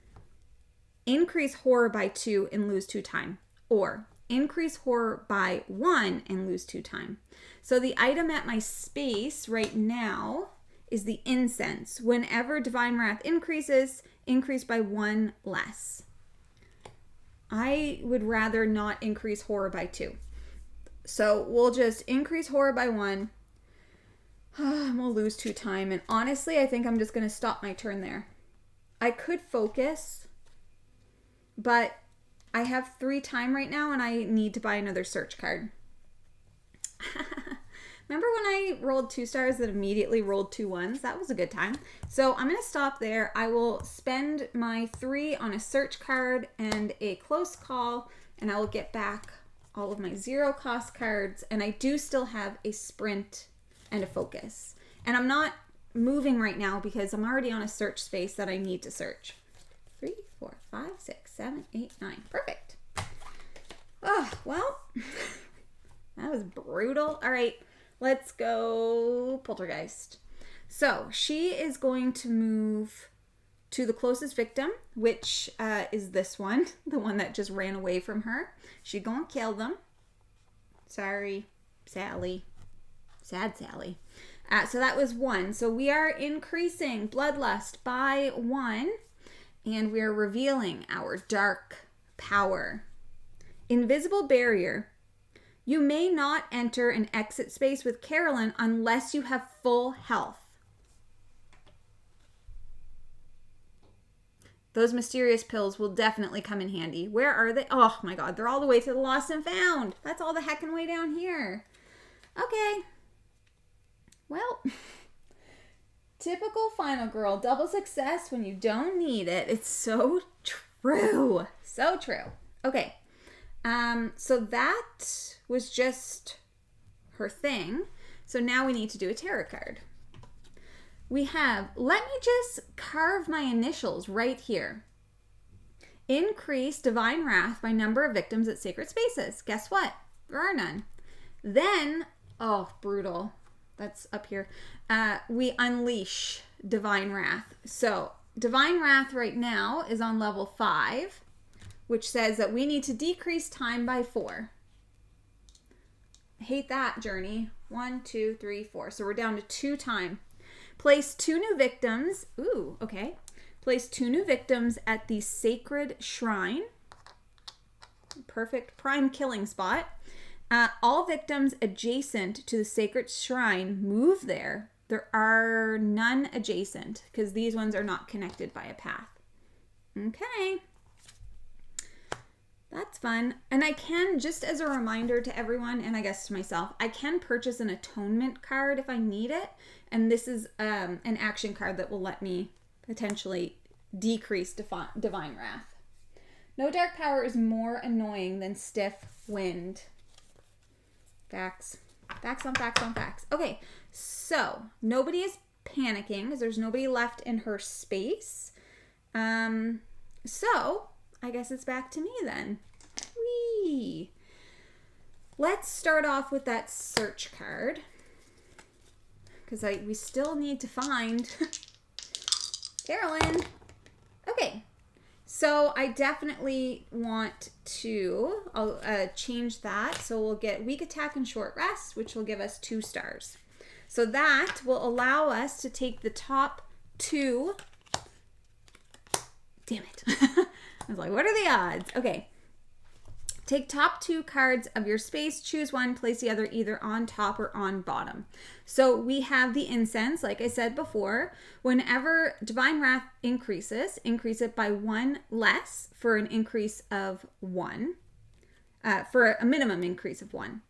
increase horror by 2 and lose 2 time, or increase horror by 1 and lose 2 time. So the item at my space right now is the incense. Whenever divine wrath increases, increase by 1 less. I would rather not increase horror by 2. So we'll just increase horror by 1. We'll lose 2 time. And honestly, I think I'm just going to stop my turn there. I could focus, but I have 3 time right now and I need to buy another search card. Remember when I rolled 2 stars that immediately rolled 2 1s? That was a good time. So I'm going to stop there. I will spend my 3 on a search card and a close call, and I will get back all of my 0 cost cards. And I do still have a sprint and a focus. And I'm not moving right now because I'm already on a search space that I need to search. 3, 4, 5, 6, 7, 8, 9. Perfect. Well, that was brutal. All right, let's go Poltergeist. So she is going to move to the closest victim, which is this one, the one that just ran away from her. She gonna kill them. Sorry, Sally. Sad Sally. So that was 1. So we are increasing bloodlust by 1, and we are revealing our dark power. Invisible barrier. You may not enter an exit space with Carolyn unless you have full health. Those mysterious pills will definitely come in handy. Where are they? Oh my god, they're all the way to the lost and found. That's all the heckin' way down here. Okay. Well, typical final girl. Double success when you don't need it. It's so true. So true. Okay. So that was just her thing. So now we need to do a tarot card. We have, let me just carve my initials right here. Increase divine wrath by number of victims at sacred spaces. Guess what? There are none. Then, oh, brutal. That's up here. We unleash divine wrath. So divine wrath right now is on level 5, which says that we need to decrease time by 4. I hate that journey. 1, 2, 3, 4. So we're down to 2 time. Place 2 new victims. Ooh, okay. Place 2 new victims at the sacred shrine. Perfect prime killing spot. All victims adjacent to the sacred shrine move there. There are none adjacent because these ones are not connected by a path. Okay. That's fun. And I can, just as a reminder to everyone, and I guess to myself, I can purchase an atonement card if I need it. And this is an action card that will let me potentially decrease divine wrath. No dark power is more annoying than stiff wind. Facts. Facts on facts on facts. Okay, so nobody is panicking because there's nobody left in her space. So I guess it's back to me then. Whee! Let's start off with that search card. Because we still need to find Carolyn. Okay. So I definitely want to I'll change that. So we'll get weak attack and short rest, which will give us 2 stars. So that will allow us to take the top 2. Damn it. I was like, what are the odds? Okay. Take top 2 cards of your space, choose one, place the other either on top or on bottom. So we have the incense, like I said before. Whenever divine wrath increases, increase it by 1 less for an increase of 1, for a minimum increase of 1.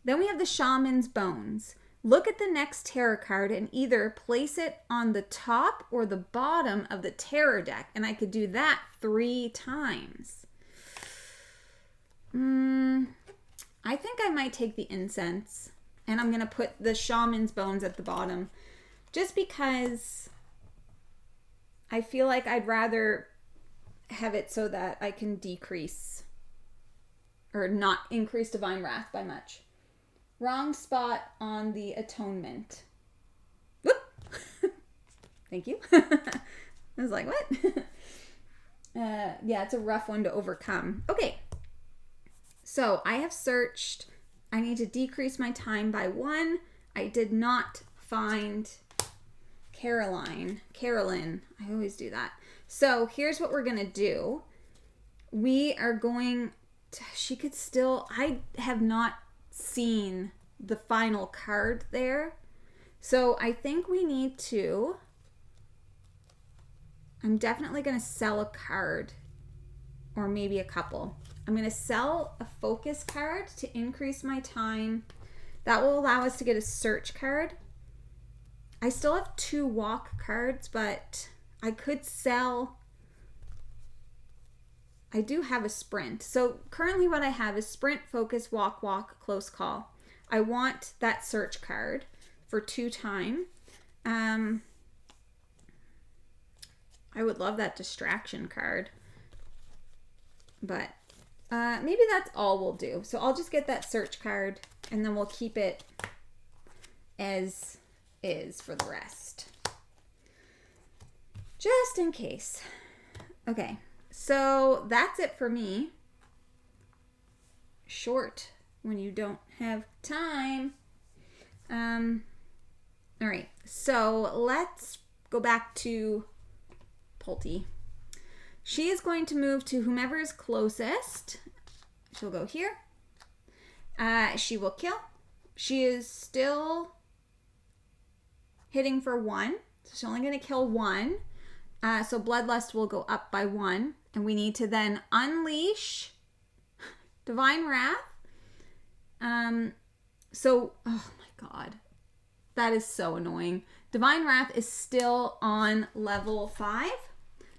Then we have the shaman's bones. Look at the next tarot card and either place it on the top or the bottom of the tarot deck. And I could do that 3 times. I think I might take the incense and I'm going to put the shaman's bones at the bottom just because I feel like I'd rather have it so that I can decrease or not increase divine wrath by much. Wrong spot on the atonement. Whoop! Thank you. I was like, what? Yeah, it's a rough one to overcome. Okay. So I have searched. I need to decrease my time by 1. I did not find Carolyn. I always do that. So here's what we're going to do. We are going to, she could still, I have not seen the final card there. So I think we need to, I'm definitely going to sell a card or maybe a couple. I'm going to sell a focus card to increase my time. That will allow us to get a search card. I still have 2 walk cards, but I could sell. I do have a sprint. So currently what I have is sprint, focus, walk, close call. I want that search card for 2 time. I would love that distraction card, but Maybe that's all we'll do. So I'll just get that search card and then we'll keep it as is for the rest. Just in case. Okay, so that's it for me. Short when you don't have time. All right, so let's go back to Polty. She is going to move to whomever is closest. She'll go here. She will kill. She is still hitting for 1. So she's only going to kill 1. So Bloodlust will go up by 1. And we need to then unleash Divine Wrath. Oh my god. That is so annoying. Divine Wrath is still on level 5.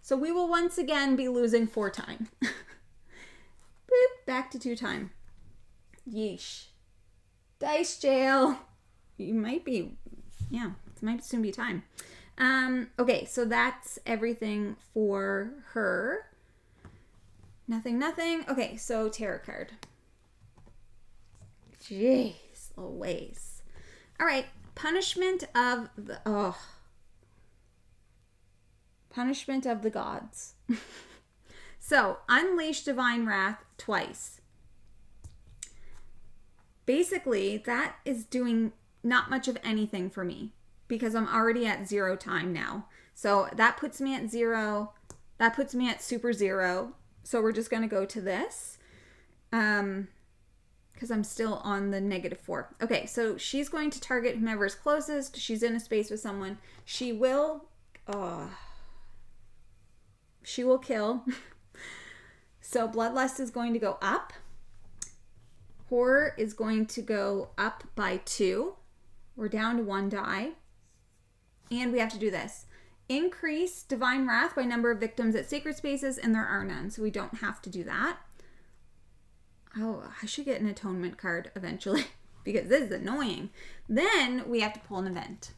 So we will once again be losing 4 time. Boop, back to 2 time. Yeesh. Dice jail. You might be, yeah, it might soon be time. Okay, so that's everything for her. Nothing. Okay, so tarot card. Jeez Louise. All right, punishment of the, punishment of the gods. So, unleash Divine Wrath twice. Basically, that is doing not much of anything for me because I'm already at 0 time now. So that puts me at 0. That puts me at super 0. So we're just going to go to this because I'm still on the -4. Okay, so she's going to target whomever's closest. She's in a space with someone. She will kill. So Bloodlust is going to go up. Horror is going to go up by 2. We're down to 1 die. And we have to do this. Increase Divine Wrath by number of victims at sacred spaces, and there are none. So we don't have to do that. Oh, I should get an atonement card eventually because this is annoying. Then we have to pull an event.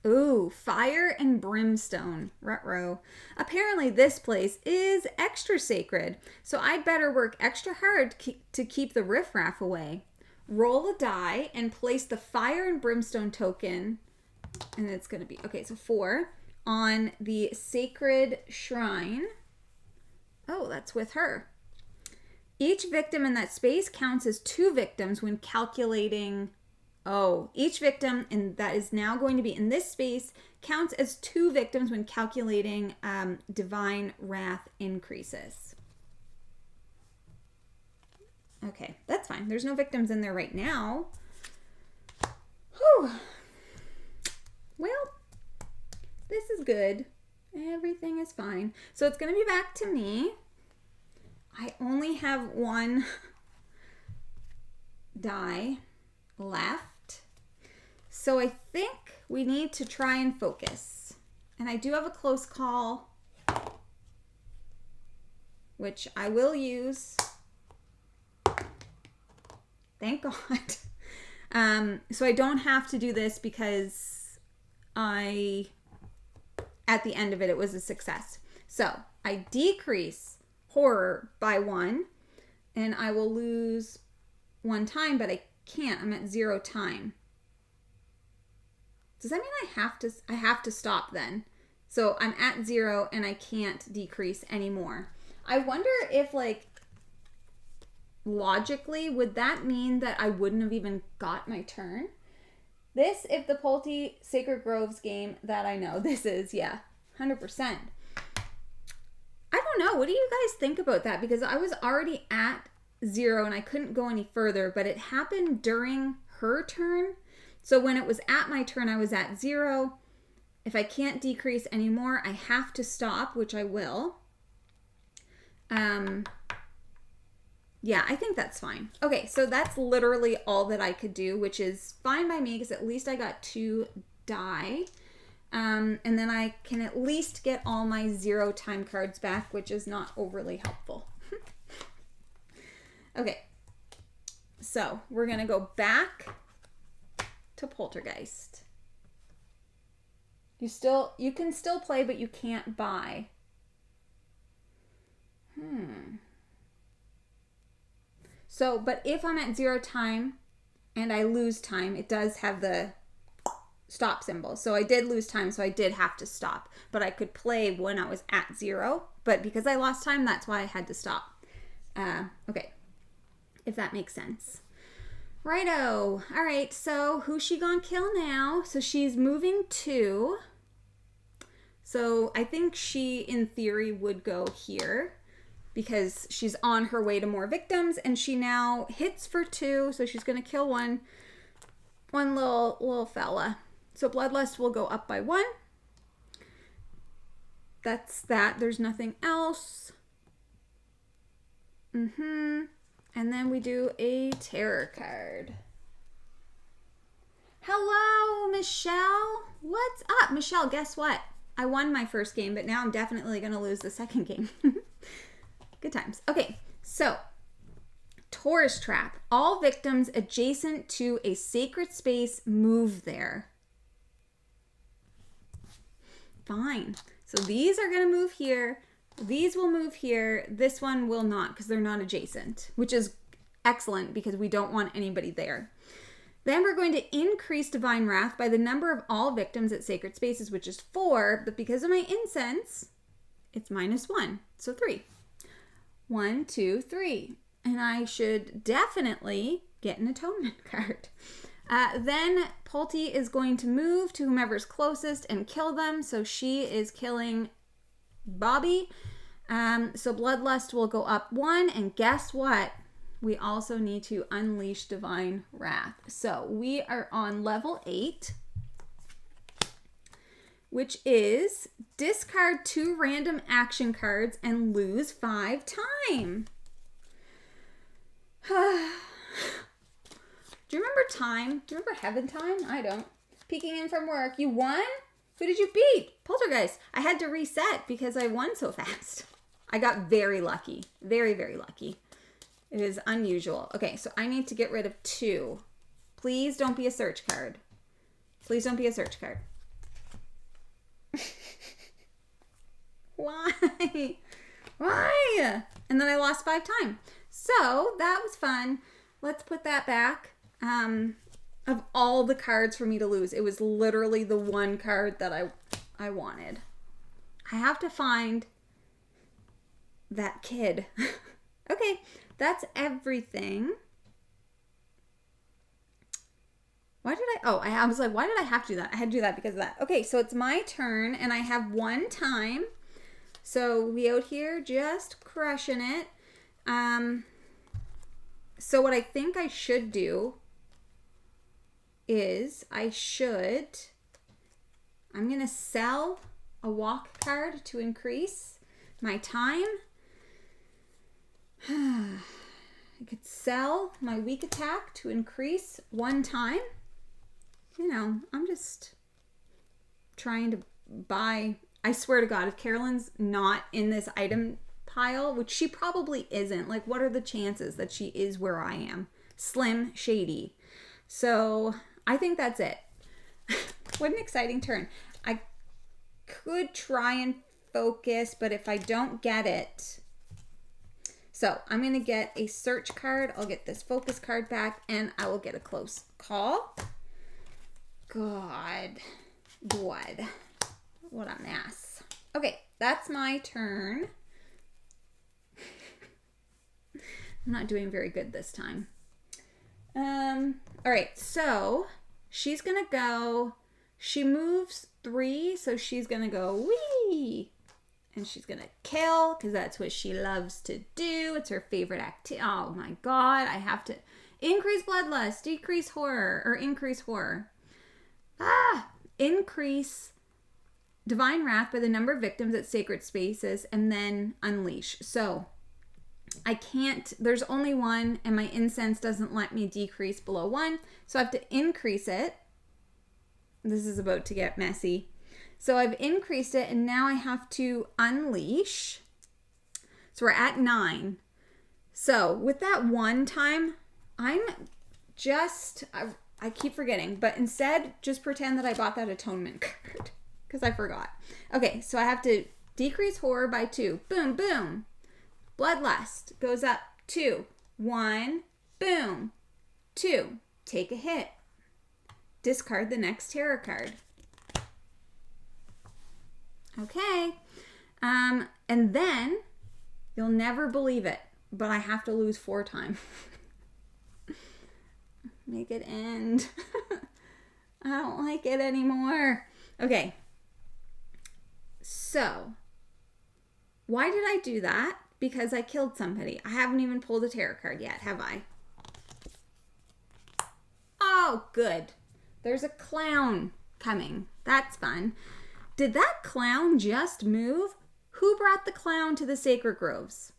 Ooh, fire and brimstone. Ruh-roh. Apparently this place is extra sacred, so I'd better work extra hard to keep the riffraff away. Roll a die and place the fire and brimstone token, and it's going to be, okay, so 4, on the sacred shrine. Oh, that's with her. Each victim in that space counts as 2 victims when calculating. Oh, each victim, and that is now going to be in this space, counts as 2 victims when calculating Divine Wrath increases. Okay, that's fine. There's no victims in there right now. Whew. Well, this is good. Everything is fine. So it's going to be back to me. I only have 1 die left. So I think we need to try and focus. And I do have a close call, which I will use. Thank God. So I don't have to do this because at the end of it, it was a success. So I decrease horror by 1, and I will lose 1 time, but I can't. I'm at 0 time. Does that mean I have to stop then? So I'm at 0 and I can't decrease anymore. I wonder if, like, logically, would that mean that I wouldn't have even got my turn? This, if the Polty Sacred Groves game that I know, this is, yeah, 100%. I don't know. What do you guys think about that? Because I was already at 0 and I couldn't go any further, but it happened during her turn. So when it was at my turn, I was at 0. If I can't decrease anymore, I have to stop, which I will. Yeah, I think that's fine. Okay, so that's literally all that I could do, which is fine by me because at least I got 2 die. And then I can at least get all my 0 time cards back, which is not overly helpful. Okay, so we're going to go back to Poltergeist. You can still play, but you can't buy. So, but if I'm at 0 time and I lose time, it does have the stop symbol. So I did lose time, so I did have to stop. But I could play when I was at 0. But because I lost time, that's why I had to stop. Okay, if that makes sense. Righto. All right, so who's she gonna kill now? So she's moving 2. So I think she, in theory, would go here because she's on her way to more victims, and she now hits for 2. So she's gonna kill one little fella. So Bloodlust will go up by 1. That's that. There's nothing else. And then we do a terror card. Hello, Michelle. What's up? Michelle, guess what? I won my first game, but now I'm definitely going to lose the second game. Good times. Okay, so Taurus Trap. All victims adjacent to a sacred space move there. Fine. So these are going to move here. These will move here. This one will not because they're not adjacent, which is excellent because we don't want anybody there. Then we're going to increase Divine Wrath by the number of all victims at sacred spaces, which is 4. But because of my incense, it's -1. So 3. 1, 2, 3. And I should definitely get an atonement card. Then Polty is going to move to whomever's closest and kill them. So she is killing Bobby. So Bloodlust will go up 1. And guess what? We also need to unleash Divine Wrath. So we are on level 8, which is discard 2 random action cards and lose 5 time. Do you remember time? Do you remember heaven time? I don't. Peeking in from work. You won? Who did you beat? Poltergeist. I had to reset because I won so fast. I got very lucky. Very, very lucky. It is unusual. Okay, so I need to get rid of 2. Please don't be a search card. Please don't be a search card. Why? Why? And then I lost 5 time. So that was fun. Let's put that back. Of all the cards for me to lose, it was literally the one card that I wanted. I have to find that kid. Okay, that's everything. Why did I was like, why did I have to do that? I had to do that because of that. Okay, so it's my turn and I have 1 time. So we out here just crushing it. So what I think I should do is I'm going to sell a walk card to increase my time. I could sell my weak attack to increase 1 time. You know, I'm just trying to buy. I swear to God, if Carolyn's not in this item pile, which she probably isn't, like what are the chances that she is where I am? Slim shady. So I think that's it. What an exciting turn. I could try and focus, but if I don't get it, so I'm going to get a search card. I'll get this focus card back and I will get a close call. God. What a mess. Okay, that's my turn. I'm not doing very good this time. All right, so she's going to go, she moves 3, so she's going to go wee. And she's going to kill because that's what she loves to do. It's her favorite activity. Oh my God, I have to increase bloodlust, decrease horror, or increase horror. Increase Divine Wrath by the number of victims at sacred spaces and then unleash. So I can't, there's only 1 and my incense doesn't let me decrease below 1. So I have to increase it. This is about to get messy. So I've increased it and now I have to unleash. So we're at 9. So with that 1 time, I keep forgetting, but instead just pretend that I bought that atonement card because I forgot. Okay, so I have to decrease horror by 2. Boom, boom. Bloodlust goes up 2. 1, boom. 2, take a hit. Discard the next tarot card. Okay. And then, you'll never believe it, but I have to lose 4 times. Make it end. I don't like it anymore. Okay. So, why did I do that? Because I killed somebody. I haven't even pulled a tarot card yet, have I? Oh, good. There's a clown coming. That's fun. Did that clown just move? Who brought the clown to the Sacred Groves?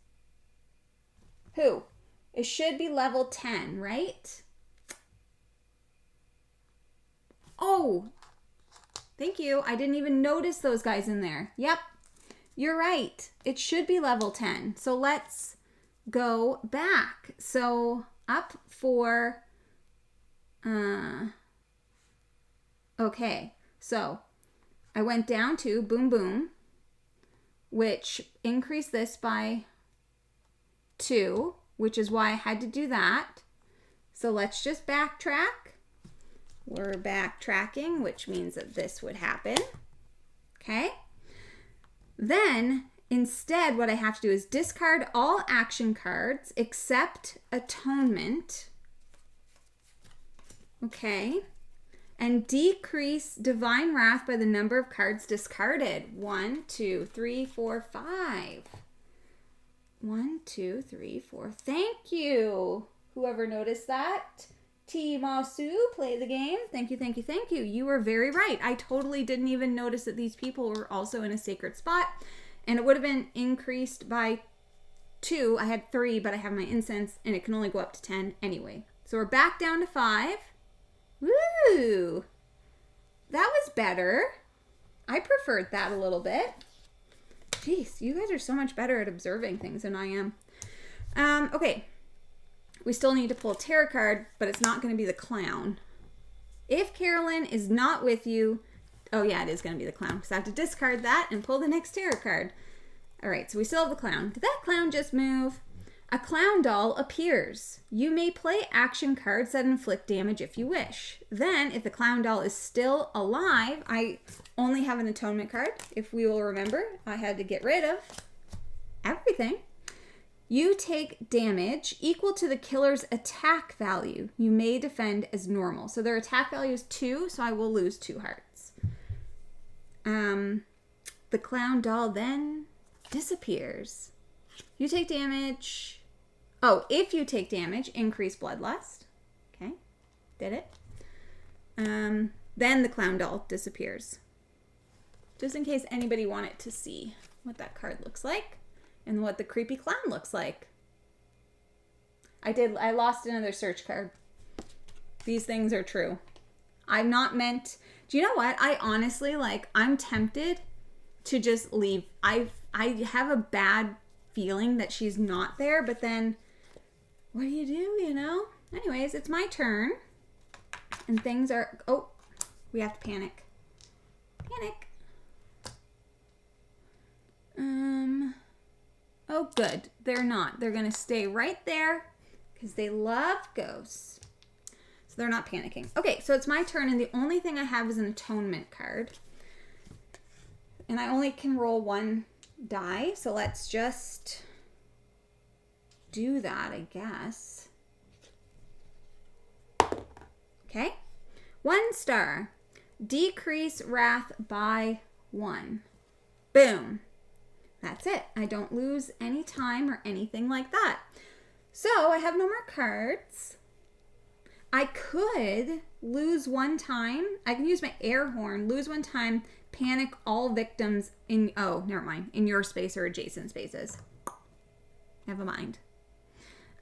Who? It should be level 10, right? Oh, thank you. I didn't even notice those guys in there. Yep, you're right. It should be level 10. So let's go back. So up for, okay. So I went down to boom, boom, which increased this by 2, which is why I had to do that. So let's just backtrack. We're backtracking, which means that this would happen. Okay. Then, instead, what I have to do is discard all action cards except Atonement. Okay. And decrease Divine Wrath by the number of cards discarded. 1, 2, 3, 4, 5. 1, 2, 3, 4. Thank you. Whoever noticed that. T. Masu, play the game. Thank you, thank you, thank you. You were very right. I totally didn't even notice that these people were also in a sacred spot. And it would have been increased by 2. I had 3, but I have my incense, and it can only go up to 10 anyway. So we're back down to 5. Woo! That was better. I preferred that a little bit. Jeez, you guys are so much better at observing things than I am. Okay. We still need to pull a tarot card, but it's not going to be the clown. If Carolyn is not with you, oh yeah, it is going to be the clown, because I have to discard that and pull the next tarot card. All right, so we still have the clown. Did that clown just move? A clown doll appears. You may play action cards that inflict damage if you wish. Then, if the clown doll is still alive, I only have an atonement card. If we will remember, I had to get rid of everything. You take damage equal to the killer's attack value. You may defend as normal. So their attack value is 2, so I will lose 2 hearts. The clown doll then disappears. You take damage. Oh, if you take damage, increase bloodlust. Okay, did it. Then the clown doll disappears. Just in case anybody wanted to see what that card looks like. And what the creepy clown looks like. I lost another search card. These things are true. I'm not meant... Do you know what? I honestly, I'm tempted to just leave. I have a bad feeling that she's not there, but then what do, you know? Anyways, it's my turn. And things are... Oh, we have to panic. Panic. Oh, good. They're not. They're going to stay right there because they love ghosts. So they're not panicking. Okay, so it's my turn, and the only thing I have is an atonement card. And I only can roll 1 die, so let's just do that, I guess. Okay. 1 star. Decrease wrath by 1. Boom. That's it. I don't lose any time or anything like that. So I have no more cards. I could lose 1 time. I can use my air horn, lose 1 time, panic all victims in, oh, never mind, in your space or adjacent spaces. Never mind.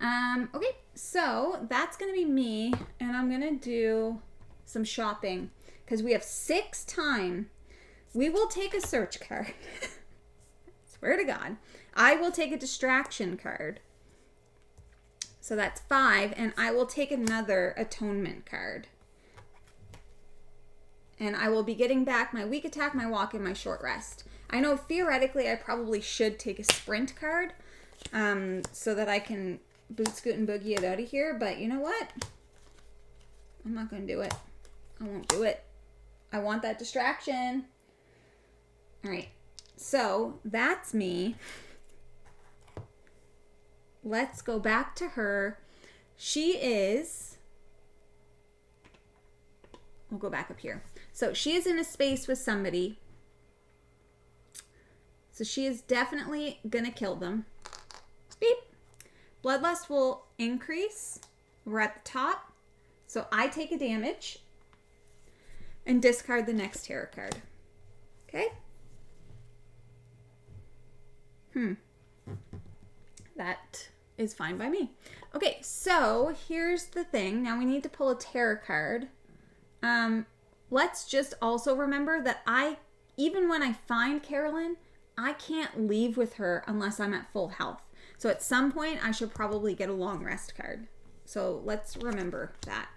Okay, so that's going to be me, and I'm going to do some shopping because we have 6 time. We will take a search card. Swear to God. I will take a distraction card. So that's 5, and I will take another atonement card. And I will be getting back my weak attack, my walk, and my short rest. I know theoretically I probably should take a sprint card so that I can boot scoot and boogie it out of here, but you know what? I'm not going to do it. I won't do it. I want that distraction. All right. So that's me. Let's go back to her. She is... We'll go back up here. So she is in a space with somebody. So she is definitely going to kill them. Beep. Bloodlust will increase. We're at the top. So I take a damage and discard the next tarot card. Okay? That is fine by me. Okay, so here's the thing. Now we need to pull a tarot card. Let's just also remember that even when I find Carolyn, I can't leave with her unless I'm at full health. So at some point, I should probably get a long rest card. So let's remember that.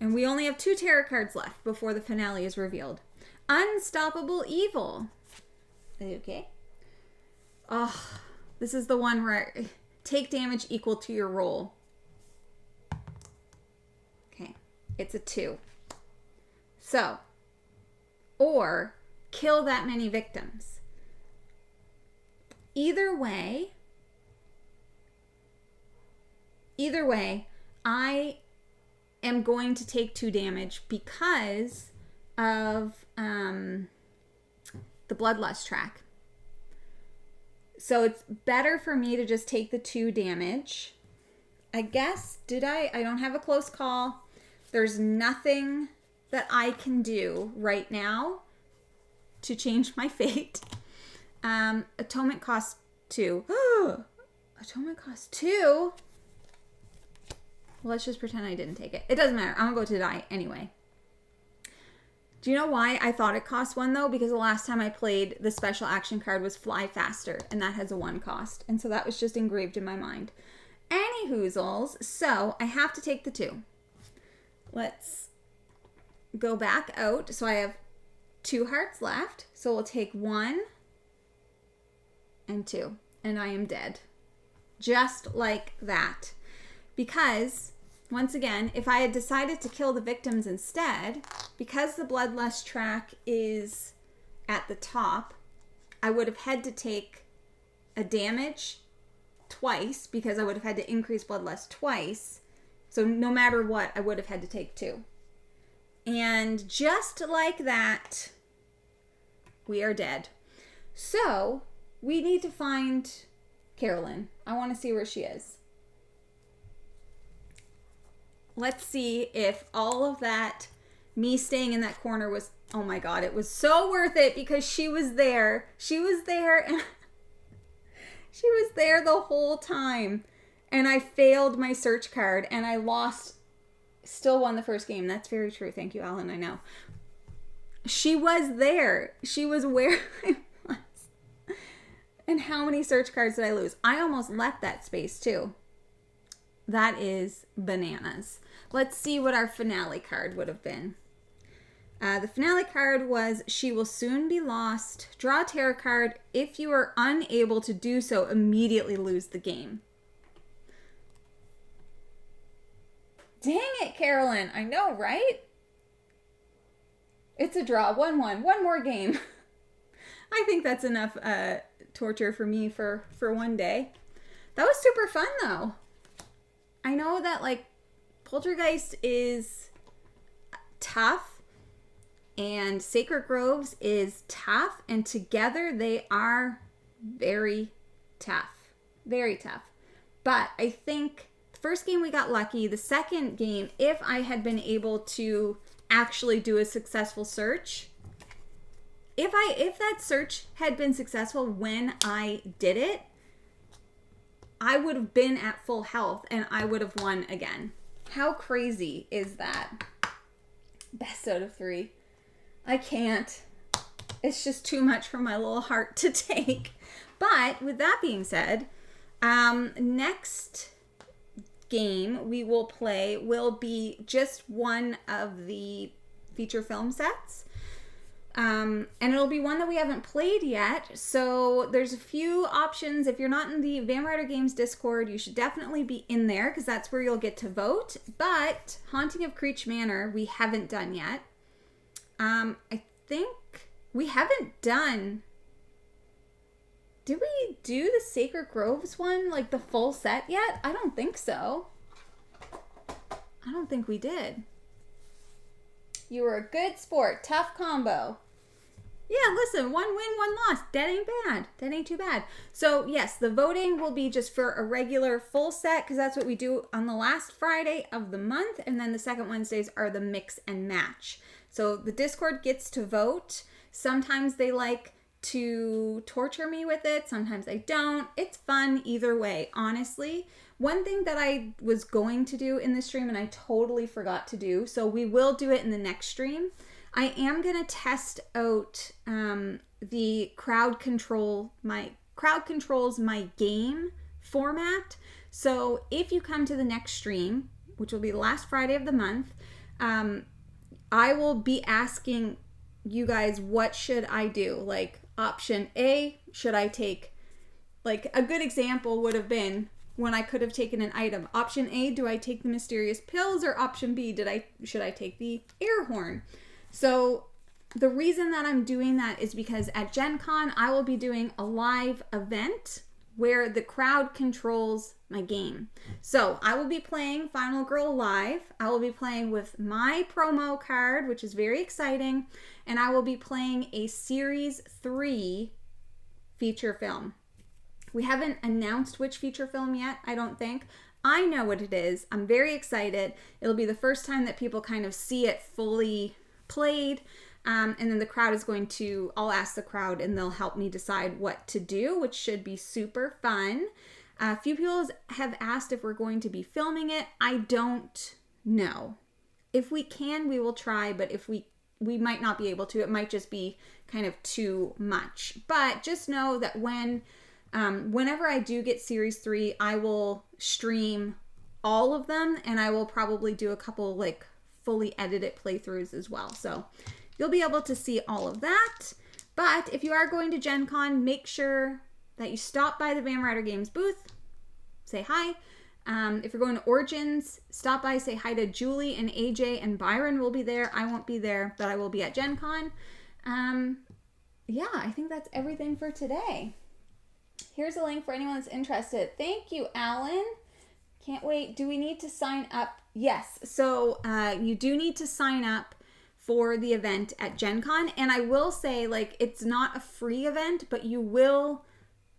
And we only have 2 tarot cards left before the finale is revealed. Unstoppable Evil. Okay. Oh, this is the one where take damage equal to your roll. Okay. It's a 2. So, or kill that many victims. Either way, I am going to take 2 damage because of the Bloodlust track. So it's better for me to just take the 2 damage. I guess, I don't have a close call. There's nothing that I can do right now to change my fate. Atonement costs 2. Atonement costs 2? Well, let's just pretend I didn't take it. It doesn't matter. I'm going to go to die anyway. Do you know why I thought it cost 1 though? Because the last time I played, the special action card was Fly Faster, and that has a 1 cost. And so that was just engraved in my mind. Any hoozles, so I have to take the 2. Let's go back out. So I have 2 hearts left. So we'll take 1 and 2. And I am dead. Just like that. Because, once again, if I had decided to kill the victims instead, because the Bloodlust track is at the top, I would have had to take a damage twice because I would have had to increase Bloodlust twice. So no matter what, I would have had to take 2. And just like that, we are dead. So we need to find Carolyn. I want to see where she is. Let's see if all of that, me staying in that corner was, oh my God, it was so worth it because she was there. She was there and she was there the whole time. And I failed my search card and I lost, still won the first game. That's very true. Thank you, Alan. I know. She was there. She was where I was. And how many search cards did I lose? I almost left that space too. That is bananas. Let's see what our finale card would have been. The finale card was She Will Soon Be Lost. Draw a tarot card. If you are unable to do so, immediately lose the game. Dang it, Carolyn. I know, right? It's a draw. 1-1. One more game. I think that's enough torture for me for one day. That was super fun, though. I know that, like, Poltergeist is tough and Sacred Groves is tough, and together they are very tough. Very tough. But I think the first game we got lucky. The second game, if I had been able to actually do a successful search, if that search had been successful when I did it, I would have been at full health and I would have won again. How crazy is that? Best out of 3. I can't. It's just too much for my little heart to take. But with that being said, next game we will play will be just one of the feature film sets. And it'll be one that we haven't played yet. So there's a few options. If you're not in the Van Ryder Games Discord, you should definitely be in there because that's where you'll get to vote. But Haunting of Creech Manor, we haven't done yet. I think we haven't done... Did we do the Sacred Groves one, like the full set yet? I don't think so. I don't think we did. You were a good sport. Tough combo. Yeah, listen, 1 win, 1 loss. That ain't bad. That ain't too bad. So, yes, the voting will be just for a regular full set because that's what we do on the last Friday of the month. And then the second Wednesdays are the mix and match. So the Discord gets to vote. Sometimes they like to torture me with it. Sometimes I don't. It's fun either way, honestly. One thing that I was going to do in this stream and I totally forgot to do, so we will do it in the next stream. I am going to test out the crowd controls my game format. So if you come to the next stream, which will be the last Friday of the month, I will be asking you guys, what should I do? Like option A, should I take, like a good example would have been when I could have taken an item. Option A, do I take the mysterious pills? Or option B, should I take the air horn? So the reason that I'm doing that is because at Gen Con, I will be doing a live event where the crowd controls my game. So I will be playing Final Girl live. I will be playing with my promo card, which is very exciting. And I will be playing a Series 3 feature film. We haven't announced which feature film yet, I don't think. I know what it is. I'm very excited. It'll be the first time that people kind of see it fully played. And then the crowd is going to, I'll ask the crowd and they'll help me decide what to do, which should be super fun. A few people have asked if we're going to be filming it. I don't know. If we can, we will try, but if we might not be able to. It might just be kind of too much. But just know that whenever I do get Series 3, I will stream all of them, and I will probably do a couple like fully edited playthroughs as well. So you'll be able to see all of that. But if you are going to Gen Con, make sure that you stop by the Van Ryder Games booth, say hi. If you're going to Origins, stop by, say hi to Julie and AJ, and Byron will be there. I won't be there, but I will be at Gen Con. Yeah, I think that's everything for today. Here's a link for anyone that's interested. Thank you, Alan. Can't wait. Do we need to sign up? Yes. So you do need to sign up for the event at Gen Con. And I will say, like, it's not a free event, but you will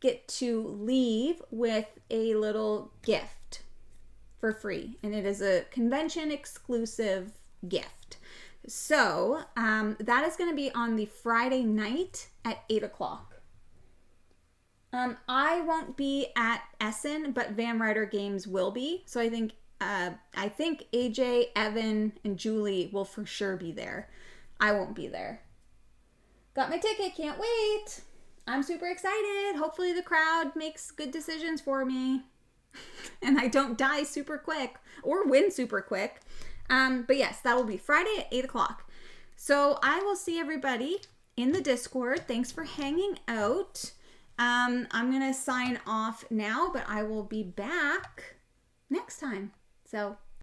get to leave with a little gift for free. And it is a convention exclusive gift. So that is going to be on the Friday night at 8 o'clock. I won't be at Essen, but Van Ryder Games will be. So I think AJ, Evan, and Julie will for sure be there. I won't be there. Got my ticket, can't wait. I'm super excited. Hopefully the crowd makes good decisions for me. And I don't die super quick or win super quick. But yes, that will be Friday at 8 o'clock. So I will see everybody in the Discord. Thanks for hanging out. I'm going to sign off now, but I will be back next time. So